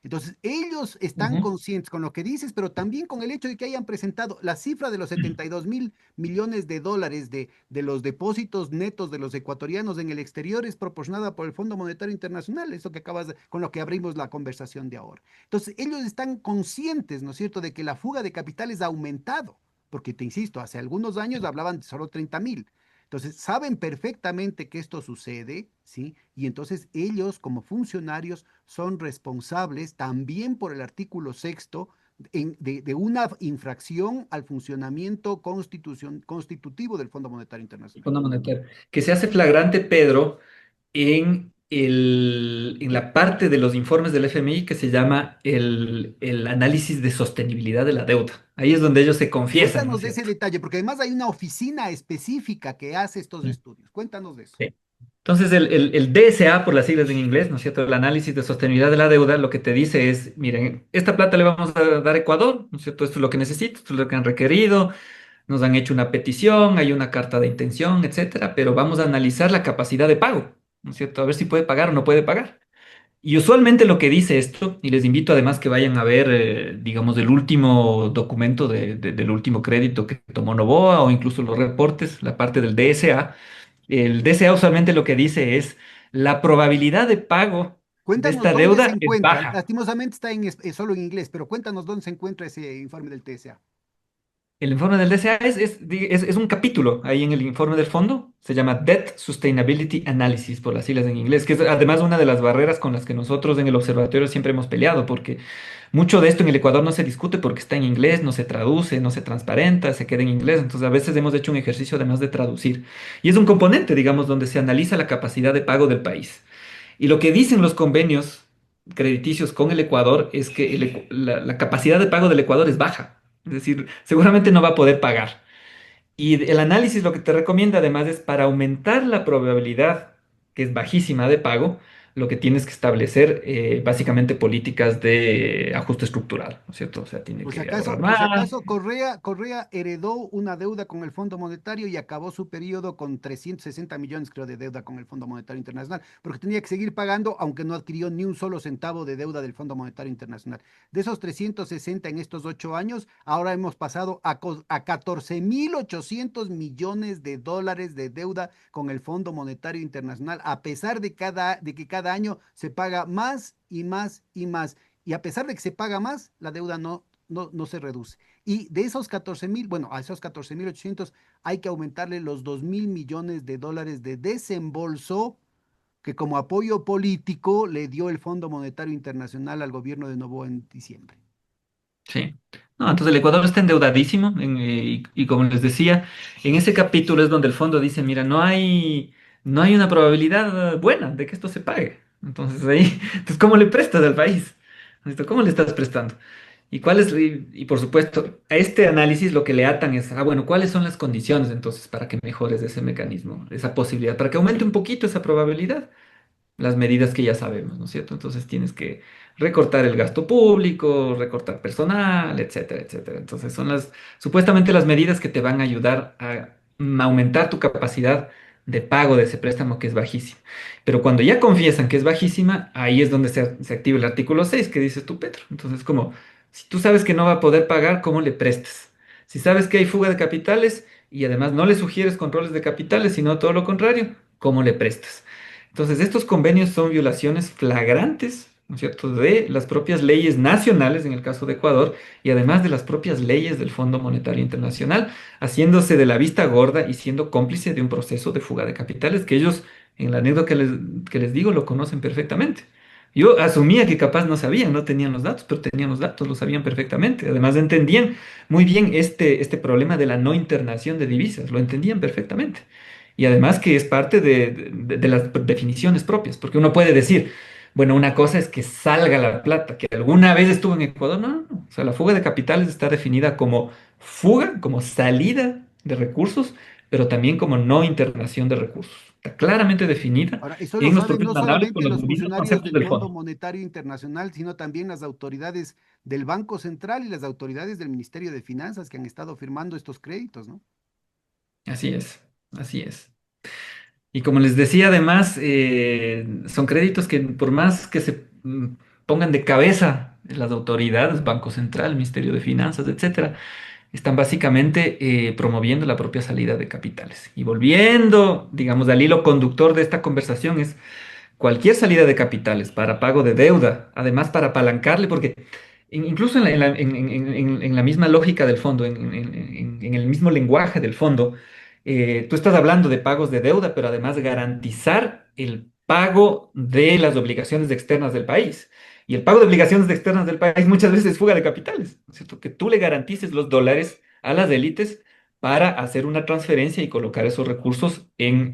[SPEAKER 1] Entonces, ellos están
[SPEAKER 2] Ujú.
[SPEAKER 1] conscientes con lo que dices, pero también con el hecho de que hayan presentado la cifra de los 72.000 millones de dólares de los depósitos netos de los ecuatorianos en el exterior es proporcionada por el Fondo Monetario Internacional, eso que con lo que abrimos la conversación de ahora. Entonces, ellos están conscientes, ¿no es cierto?, de que la fuga de capitales ha aumentado, porque te insisto, hace algunos años hablaban de solo 30.000. Entonces, saben perfectamente que esto sucede, ¿sí? Y entonces ellos, como funcionarios, son responsables también por el artículo sexto de una infracción al funcionamiento constitutivo del Fondo Monetario Internacional.
[SPEAKER 2] Fondo Monetario. Que se hace flagrante, Pedro, en la parte de los informes del FMI que se llama el análisis de sostenibilidad de la deuda. Ahí es donde ellos se confiesan, ¿no
[SPEAKER 1] Cuéntanos
[SPEAKER 2] es
[SPEAKER 1] de ese
[SPEAKER 2] cierto?
[SPEAKER 1] detalle, porque además hay una oficina específica que hace estos
[SPEAKER 2] Sí.
[SPEAKER 1] estudios. Cuéntanos de eso.
[SPEAKER 2] Sí. Entonces, el DSA, por las siglas en inglés, ¿no es cierto? El análisis de sostenibilidad de la deuda, lo que te dice es, miren, esta plata le vamos a dar a Ecuador, ¿no es cierto? Esto es lo que necesita, esto es lo que han requerido, nos han hecho una petición, hay una carta de intención, etcétera, pero vamos a analizar la capacidad de pago, ¿no es cierto? A ver si puede pagar o no puede pagar. Y usualmente lo que dice esto, y les invito además que vayan a ver, digamos, el último documento del último crédito que tomó Novoa o incluso los reportes, la parte del DSA. El DSA usualmente lo que dice es la probabilidad de pago de
[SPEAKER 1] Cuéntanos
[SPEAKER 2] esta
[SPEAKER 1] dónde se
[SPEAKER 2] deuda es
[SPEAKER 1] encuentra.
[SPEAKER 2] baja.
[SPEAKER 1] Lastimosamente está solo en inglés, pero cuéntanos dónde se encuentra ese informe del TSA.
[SPEAKER 2] El informe del DCA es un capítulo ahí en el informe del fondo, se llama Debt Sustainability Analysis por las siglas en inglés, que es además una de las barreras con las que nosotros en el observatorio siempre hemos peleado, porque mucho de esto en el Ecuador no se discute porque está en inglés, no se traduce, no se transparenta, se queda en inglés, entonces a veces hemos hecho un ejercicio además de traducir. Y es un componente, digamos, donde se analiza la capacidad de pago del país. Y lo que dicen los convenios crediticios con el Ecuador es que la capacidad de pago del Ecuador es baja. Es decir, seguramente no va a poder pagar. Y el análisis lo que te recomienda además es para aumentar la probabilidad, que es bajísima de pago, lo que tienes que establecer básicamente políticas de ajuste estructural, ¿no es cierto? O sea, tiene que ahorrar
[SPEAKER 1] Por si
[SPEAKER 2] más.
[SPEAKER 1] acaso Correa heredó una deuda con el Fondo Monetario y acabó su periodo con 360 millones, creo, de deuda con el Fondo Monetario Internacional, porque tenía que seguir pagando, aunque no adquirió ni un solo centavo de deuda del Fondo Monetario Internacional. De esos 360 en estos 8 años, ahora hemos pasado a 14.800 millones de dólares de deuda con el Fondo Monetario Internacional, a pesar de que cada año se paga más y más y más. Y a pesar de que se paga más, la deuda no se reduce. Y de esos 14.000, bueno, a esos 14.800 hay que aumentarle los 2.000 millones de dólares de desembolso que como apoyo político le dio el Fondo Monetario Internacional al gobierno de Novoa en diciembre.
[SPEAKER 2] Sí. No, entonces el Ecuador está endeudadísimo y como les decía, en ese capítulo es donde el fondo dice, mira, no hay una probabilidad buena de que esto se pague. Entonces ahí, entonces, ¿cómo le prestas al país? ¿Listo? ¿Cómo le estás prestando? Y por supuesto, a este análisis lo que le atan es, bueno, ¿cuáles son las condiciones entonces para que mejores ese mecanismo, esa posibilidad, para que aumente un poquito esa probabilidad? Las medidas que ya sabemos, ¿no es cierto? Entonces tienes que recortar el gasto público, recortar personal, etcétera, etcétera. Entonces son supuestamente las medidas que te van a ayudar a aumentar tu capacidad de pago de ese préstamo que es bajísima. Pero cuando ya confiesan que es bajísima, ahí es donde se activa el artículo 6 que dices tú, Petro. Entonces, como, si tú sabes que no va a poder pagar, ¿cómo le prestas? Si sabes que hay fuga de capitales y además no le sugieres controles de capitales, sino todo lo contrario, ¿cómo le prestas? Entonces, estos convenios son violaciones flagrantes, ¿no es cierto?, de las propias leyes nacionales, en el caso de Ecuador, y además de las propias leyes del Fondo Monetario Internacional, haciéndose de la vista gorda y siendo cómplice de un proceso de fuga de capitales que ellos, en la anécdota que les digo, lo conocen perfectamente. Yo asumía que capaz no sabían, no tenían los datos, pero tenían los datos, lo sabían perfectamente. Además, entendían muy bien este problema de la no internación de divisas, lo entendían perfectamente. Y además que es parte de las definiciones propias, porque uno puede decir, bueno, una cosa es que salga la plata, que alguna vez estuvo en Ecuador. No, no, no. O sea, la fuga de capitales está definida como fuga, como salida de recursos, pero también como no internación de recursos. Está claramente definida
[SPEAKER 1] Ahora, eso lo
[SPEAKER 2] en los
[SPEAKER 1] saben
[SPEAKER 2] propios
[SPEAKER 1] no
[SPEAKER 2] manuales con
[SPEAKER 1] solamente
[SPEAKER 2] los
[SPEAKER 1] los
[SPEAKER 2] mismos
[SPEAKER 1] funcionarios
[SPEAKER 2] conceptos
[SPEAKER 1] del
[SPEAKER 2] del
[SPEAKER 1] Fondo
[SPEAKER 2] fondo.
[SPEAKER 1] Monetario Internacional, sino también las autoridades del Banco Central y las autoridades del Ministerio de Finanzas que han estado firmando estos créditos, ¿no?
[SPEAKER 2] Así es, así es. Y como les decía, además, son créditos que por más que se pongan de cabeza las autoridades, Banco Central, Ministerio de Finanzas, etcétera, están básicamente promoviendo la propia salida de capitales. Y volviendo, digamos, al hilo conductor de esta conversación es cualquier salida de capitales para pago de deuda, además para apalancarle, porque incluso en la misma lógica del fondo, en el mismo lenguaje del fondo, tú estás hablando de pagos de deuda, pero además garantizar el pago de las obligaciones externas del país. Y el pago de obligaciones externas del país muchas veces es fuga de capitales, ¿no es cierto? Que tú le garantices los dólares a las élites para hacer una transferencia y colocar esos recursos en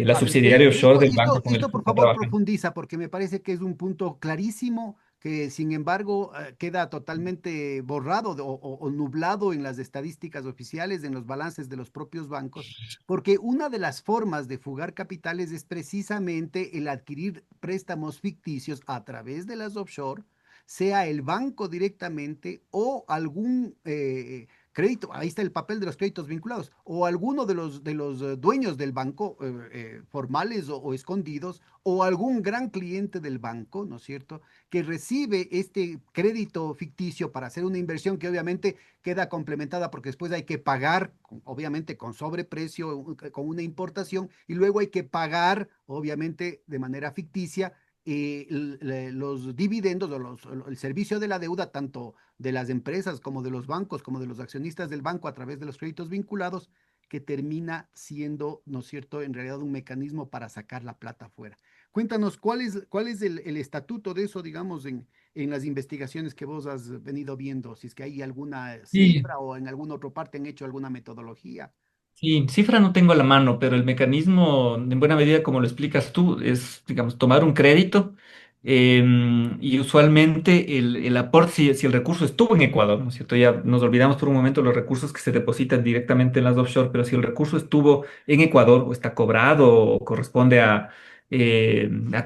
[SPEAKER 2] la
[SPEAKER 1] Vale,
[SPEAKER 2] subsidiaria offshore del banco con el
[SPEAKER 1] esto
[SPEAKER 2] que
[SPEAKER 1] por
[SPEAKER 2] está
[SPEAKER 1] favor
[SPEAKER 2] trabajando.
[SPEAKER 1] profundiza porque me parece que es un punto clarísimo que sin embargo queda totalmente borrado o nublado en las estadísticas oficiales, en los balances de los propios bancos, porque una de las formas de fugar capitales es precisamente el adquirir préstamos ficticios a través de las offshore, sea el banco directamente o algún crédito, ahí está el papel de los créditos vinculados, o alguno de los dueños del banco, formales o escondidos, o algún gran cliente del banco, ¿no es cierto?, que recibe este crédito ficticio para hacer una inversión que obviamente queda complementada porque después hay que pagar, obviamente con sobreprecio, con una importación, y luego hay que pagar, obviamente, de manera ficticia los dividendos o el servicio de la deuda, tanto de las empresas como de los bancos, como de los accionistas del banco a través de los créditos vinculados, que termina siendo, ¿no es cierto?, en realidad un mecanismo para sacar la plata afuera. Cuéntanos, cuál es el estatuto de eso, digamos, en las investigaciones que vos has venido viendo? Si es que hay alguna
[SPEAKER 2] Sí,
[SPEAKER 1] cifra o en alguna otra parte han hecho alguna metodología.
[SPEAKER 2] sí, cifra no tengo a la mano, pero el mecanismo, en buena medida, como lo explicas tú, es, digamos, tomar un crédito y usualmente el aporte, si el recurso estuvo en Ecuador, ¿no es cierto? Ya nos olvidamos por un momento los recursos que se depositan directamente en las offshore, pero si el recurso estuvo en Ecuador o está cobrado o corresponde a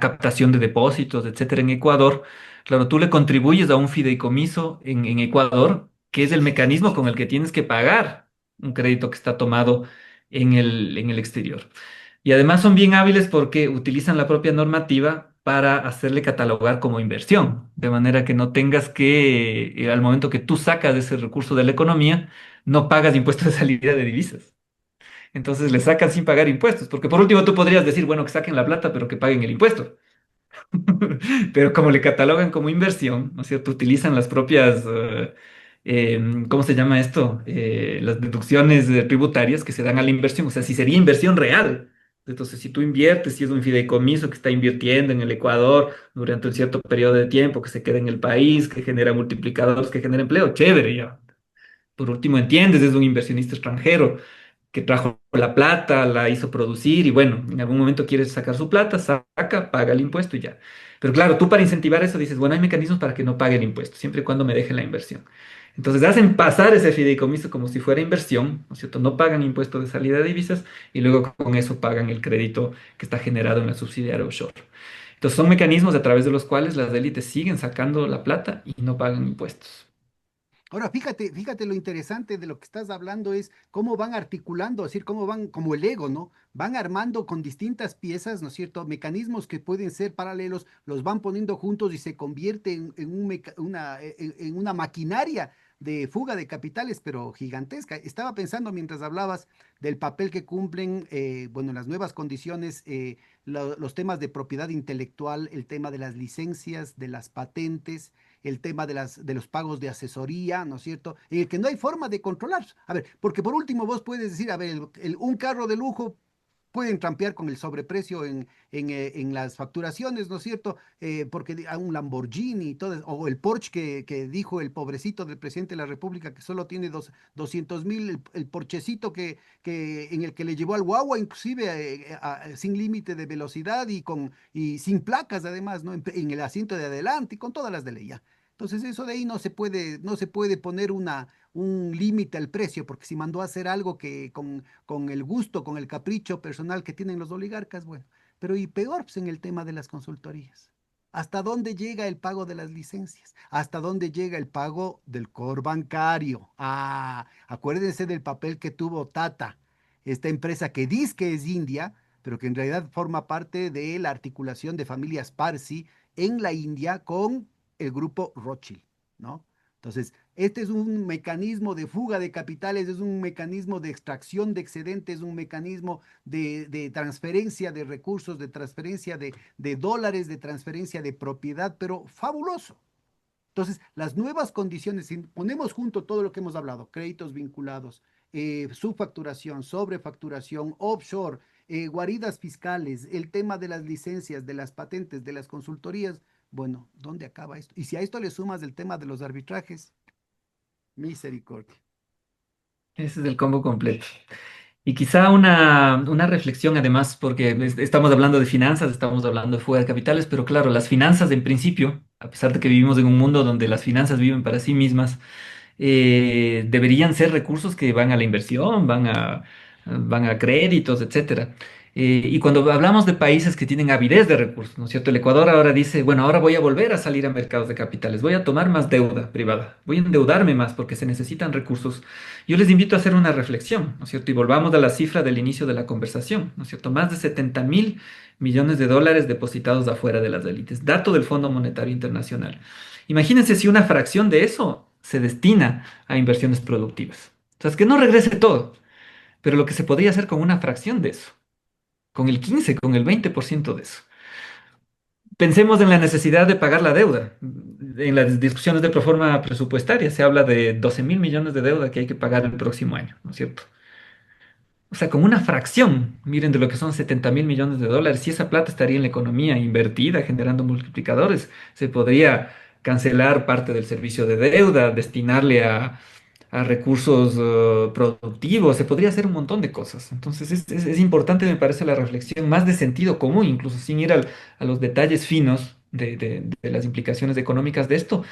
[SPEAKER 2] captación de depósitos, etcétera, en Ecuador, claro, tú le contribuyes a un fideicomiso en Ecuador, que es el mecanismo con el que tienes que pagar un crédito que está tomado en el exterior. Y además son bien hábiles porque utilizan la propia normativa para hacerle catalogar como inversión, de manera que no tengas que, al momento que tú sacas ese recurso de la economía, no pagas impuestos de salida de divisas. Entonces le sacan sin pagar impuestos, porque por último tú podrías decir, bueno, que saquen la plata, pero que paguen el impuesto. Pero como le catalogan como inversión, ¿no es cierto? Utilizan las propias, ¿cómo se llama esto? Las deducciones tributarias que se dan a la inversión. O sea, si sería inversión real. Entonces, si tú inviertes, si es un fideicomiso que está invirtiendo en el Ecuador durante un cierto periodo de tiempo, que se queda en el país, que genera multiplicadores, que genera empleo, chévere, ya. Por último, entiendes, es un inversionista extranjero que trajo la plata, la hizo producir y bueno, en algún momento quieres sacar su plata, saca, paga el impuesto y ya. Pero claro, tú para incentivar eso dices, bueno, hay mecanismos para que no pague el impuesto, siempre y cuando me deje la inversión. Entonces hacen pasar ese fideicomiso como si fuera inversión, ¿no es cierto? No pagan impuesto de salida de divisas y luego con eso pagan el crédito que está generado en la subsidiaria offshore. Entonces son mecanismos a través de los cuales las élites siguen sacando la plata y no pagan impuestos.
[SPEAKER 1] Ahora, fíjate lo interesante de lo que estás hablando es cómo van articulando, es decir, cómo van, como el Lego, ¿no? Van armando con distintas piezas, ¿no es cierto? Mecanismos que pueden ser paralelos, los van poniendo juntos y se convierte en una maquinaria de fuga de capitales, pero gigantesca. Estaba pensando mientras hablabas del papel que cumplen, bueno, las nuevas condiciones, los temas de propiedad intelectual, el tema de las licencias, de las patentes, el tema de los pagos de asesoría, ¿no es cierto? En el que no hay forma de controlar. A ver, porque por último vos puedes decir, a ver, un carro de lujo pueden trampear con el sobreprecio en las facturaciones, ¿no es cierto? Porque a un Lamborghini y todo, o el Porsche que dijo el pobrecito del presidente de la República que solo tiene 200.000, el Porchecito en el que le llevó al guagua, inclusive sin límite de velocidad y sin placas además, ¿no? En el asiento de adelante y con todas las de ley ya. Entonces eso de ahí no se puede poner un límite al precio, porque si mandó a hacer algo que con el gusto, con el capricho personal que tienen los oligarcas, bueno, pero y peor pues, en el tema de las consultorías. ¿Hasta dónde llega el pago de las licencias? ¿Hasta dónde llega el pago del core bancario? Ah, acuérdense del papel que tuvo Tata, esta empresa que dice que es india, pero que en realidad forma parte de la articulación de familias Parsi en la India con el grupo Rothschild, ¿no? Entonces, este es un mecanismo de fuga de capitales, es un mecanismo de extracción de excedentes, un mecanismo de transferencia de recursos, de transferencia de dólares, de transferencia de propiedad, pero fabuloso. Entonces, las nuevas condiciones, si ponemos junto todo lo que hemos hablado, créditos vinculados, subfacturación, sobrefacturación, offshore, guaridas fiscales, el tema de las licencias, de las patentes, de las consultorías, bueno, ¿dónde acaba esto? Y si a esto le sumas el tema de los arbitrajes, misericordia.
[SPEAKER 2] Ese es el combo completo. Y quizá una reflexión además, porque estamos hablando de finanzas, estamos hablando de fuga de capitales, pero claro, las finanzas en principio, a pesar de que vivimos en un mundo donde las finanzas viven para sí mismas, deberían ser recursos que van a la inversión, van a créditos, etcétera. Y cuando hablamos de países que tienen avidez de recursos, ¿no es cierto? El Ecuador ahora dice, bueno, ahora voy a volver a salir a mercados de capitales, voy a tomar más deuda privada, voy a endeudarme más porque se necesitan recursos. Yo les invito a hacer una reflexión, ¿no es cierto? Y volvamos a la cifra del inicio de la conversación, ¿no es cierto? Más de 70.000 millones de dólares depositados afuera de las élites, dato del Fondo Monetario Internacional. Imagínense si una fracción de eso se destina a inversiones productivas. O sea, es que no regrese todo, pero lo que se podría hacer con una fracción de eso, con el 15, con el 20% de eso. Pensemos en la necesidad de pagar la deuda. En las discusiones de proforma presupuestaria se habla de 12.000 millones de deuda que hay que pagar el próximo año, ¿no es cierto? O sea, con una fracción, miren, de lo que son 70.000 millones de dólares, si esa plata estaría en la economía invertida, generando multiplicadores, se podría cancelar parte del servicio de deuda, destinarle a recursos productivos, se podría hacer un montón de cosas. Entonces es importante, me parece, la reflexión más de sentido común, incluso sin ir a los detalles finos de las implicaciones económicas de esto,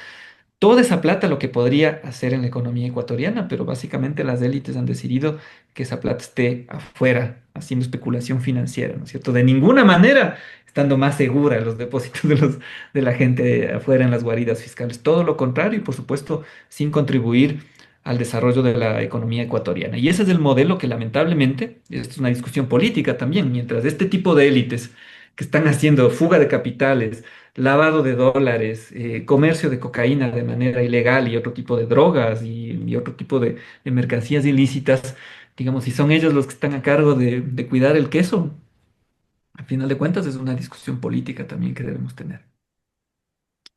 [SPEAKER 2] toda esa plata lo que podría hacer en la economía ecuatoriana, pero básicamente las élites han decidido que esa plata esté afuera, haciendo especulación financiera, ¿no es cierto? De ninguna manera estando más segura los depósitos de la gente afuera en las guaridas fiscales. Todo lo contrario y, por supuesto, sin contribuir al desarrollo de la economía ecuatoriana. Y ese es el modelo que lamentablemente, esto es una discusión política también, mientras este tipo de élites que están haciendo fuga de capitales, lavado de dólares, comercio de cocaína de manera ilegal y otro tipo de drogas y otro tipo de mercancías ilícitas, digamos, si son ellos los que están a cargo de cuidar el queso, al final de cuentas es una discusión política también que debemos tener.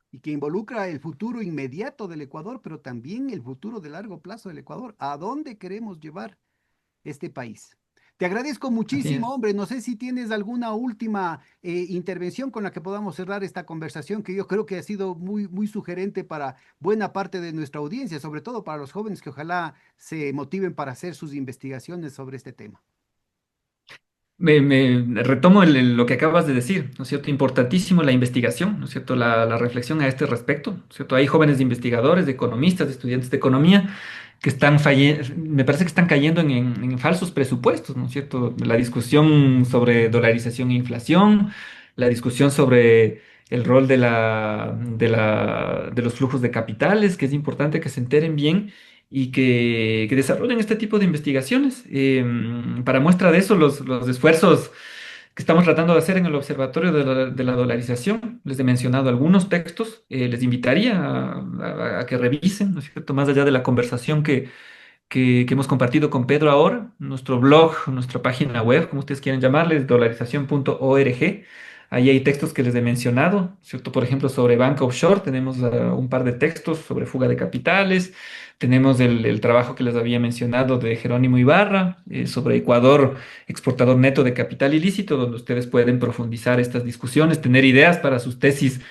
[SPEAKER 1] Y que involucra el futuro inmediato del Ecuador, pero también el futuro de largo plazo del Ecuador. ¿A dónde queremos llevar este país? Te agradezco
[SPEAKER 2] Así
[SPEAKER 1] muchísimo,
[SPEAKER 2] es.
[SPEAKER 1] hombre. No sé si tienes alguna última intervención con la que podamos cerrar esta conversación, que yo creo que ha sido muy, muy sugerente para buena parte de nuestra audiencia, sobre todo para los jóvenes que ojalá se motiven para hacer sus investigaciones sobre este tema.
[SPEAKER 2] Me retomo lo que acabas de decir, ¿no es cierto? Importantísimo la investigación, ¿no es cierto? La reflexión a este respecto, ¿no es cierto? Hay jóvenes investigadores, de economistas, de estudiantes de economía que me parece que están cayendo en falsos presupuestos, ¿no es cierto? La discusión sobre dolarización e inflación, la discusión sobre el rol de los flujos de capitales, que es importante que se enteren bien y que desarrollen este tipo de investigaciones. Para muestra de eso, los esfuerzos que estamos tratando de hacer en el Observatorio de la Dolarización. Les he mencionado algunos textos, les invitaría a que revisen, ¿no es cierto? Más allá de la conversación que hemos compartido con Pedro ahora, nuestro blog, nuestra página web, como ustedes quieran llamarles, dolarización.org. Ahí hay textos que les he mencionado, ¿cierto? Por ejemplo, sobre banca offshore tenemos un par de textos sobre fuga de capitales, tenemos el trabajo que les había mencionado de Jerónimo Ibarra, sobre Ecuador, exportador neto de capital ilícito, donde ustedes pueden profundizar estas discusiones, tener ideas para sus tesis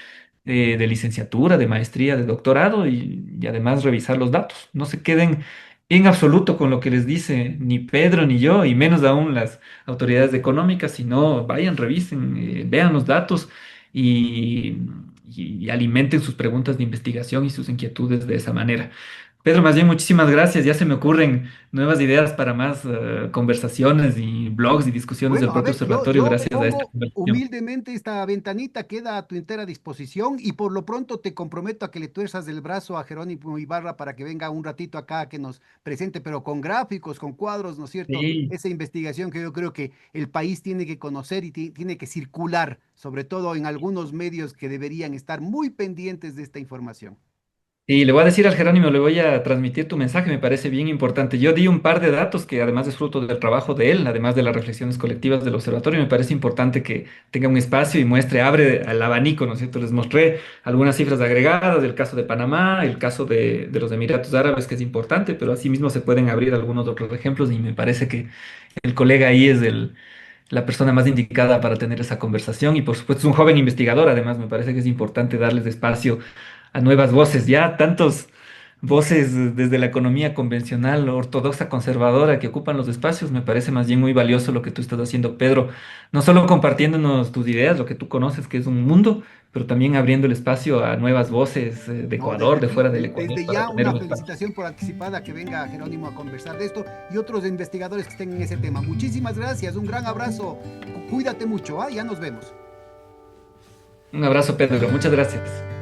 [SPEAKER 2] de licenciatura, de maestría, de doctorado y además revisar los datos. No se queden en absoluto con lo que les dice ni Pedro ni yo, y menos aún las autoridades económicas, sino vayan, revisen, vean los datos y, y alimenten sus preguntas de investigación y sus inquietudes de esa manera. Pedro, más bien muchísimas gracias. Ya se me ocurren nuevas ideas para más conversaciones y blogs y discusiones del
[SPEAKER 1] Bueno, a
[SPEAKER 2] propio
[SPEAKER 1] ver,
[SPEAKER 2] observatorio
[SPEAKER 1] yo
[SPEAKER 2] gracias a esta
[SPEAKER 1] pongo
[SPEAKER 2] conversación.
[SPEAKER 1] humildemente esta ventanita, queda a tu entera disposición y por lo pronto te comprometo a que le tuerzas el brazo a Jerónimo Ibarra para que venga un ratito acá que nos presente, pero con gráficos, con cuadros, ¿no es cierto?
[SPEAKER 2] Sí.
[SPEAKER 1] Esa investigación que yo creo que el país tiene que conocer y tiene que circular, sobre todo en algunos medios que deberían estar muy pendientes de esta información.
[SPEAKER 2] Y le voy a decir al Jerónimo, le voy a transmitir tu mensaje, me parece bien importante. Yo di un par de datos que además es fruto del trabajo de él, además de las reflexiones colectivas del observatorio, me parece importante que tenga un espacio y muestre, abre al abanico, ¿no es cierto? Les mostré algunas cifras agregadas del caso de Panamá, el caso de los Emiratos Árabes, que es importante, pero asimismo se pueden abrir algunos otros ejemplos y me parece que el colega ahí es la persona más indicada para tener esa conversación y por supuesto es un joven investigador, además me parece que es importante darles espacio a nuevas voces, ya tantos voces desde la economía convencional, ortodoxa, conservadora que ocupan los espacios, me parece más bien muy valioso lo que tú estás haciendo, Pedro, no solo compartiéndonos tus ideas, lo que tú conoces que es un mundo, pero también abriendo el espacio a nuevas voces de
[SPEAKER 1] No,
[SPEAKER 2] Ecuador, de fuera del Ecuador,
[SPEAKER 1] desde
[SPEAKER 2] para
[SPEAKER 1] ya
[SPEAKER 2] tener
[SPEAKER 1] una
[SPEAKER 2] un espacio.
[SPEAKER 1] felicitación por anticipada que venga Jerónimo a conversar de esto y otros investigadores que estén en ese tema. Muchísimas gracias, un gran abrazo, cuídate mucho, ¿ah? Ya nos vemos.
[SPEAKER 2] Un abrazo, Pedro, muchas gracias.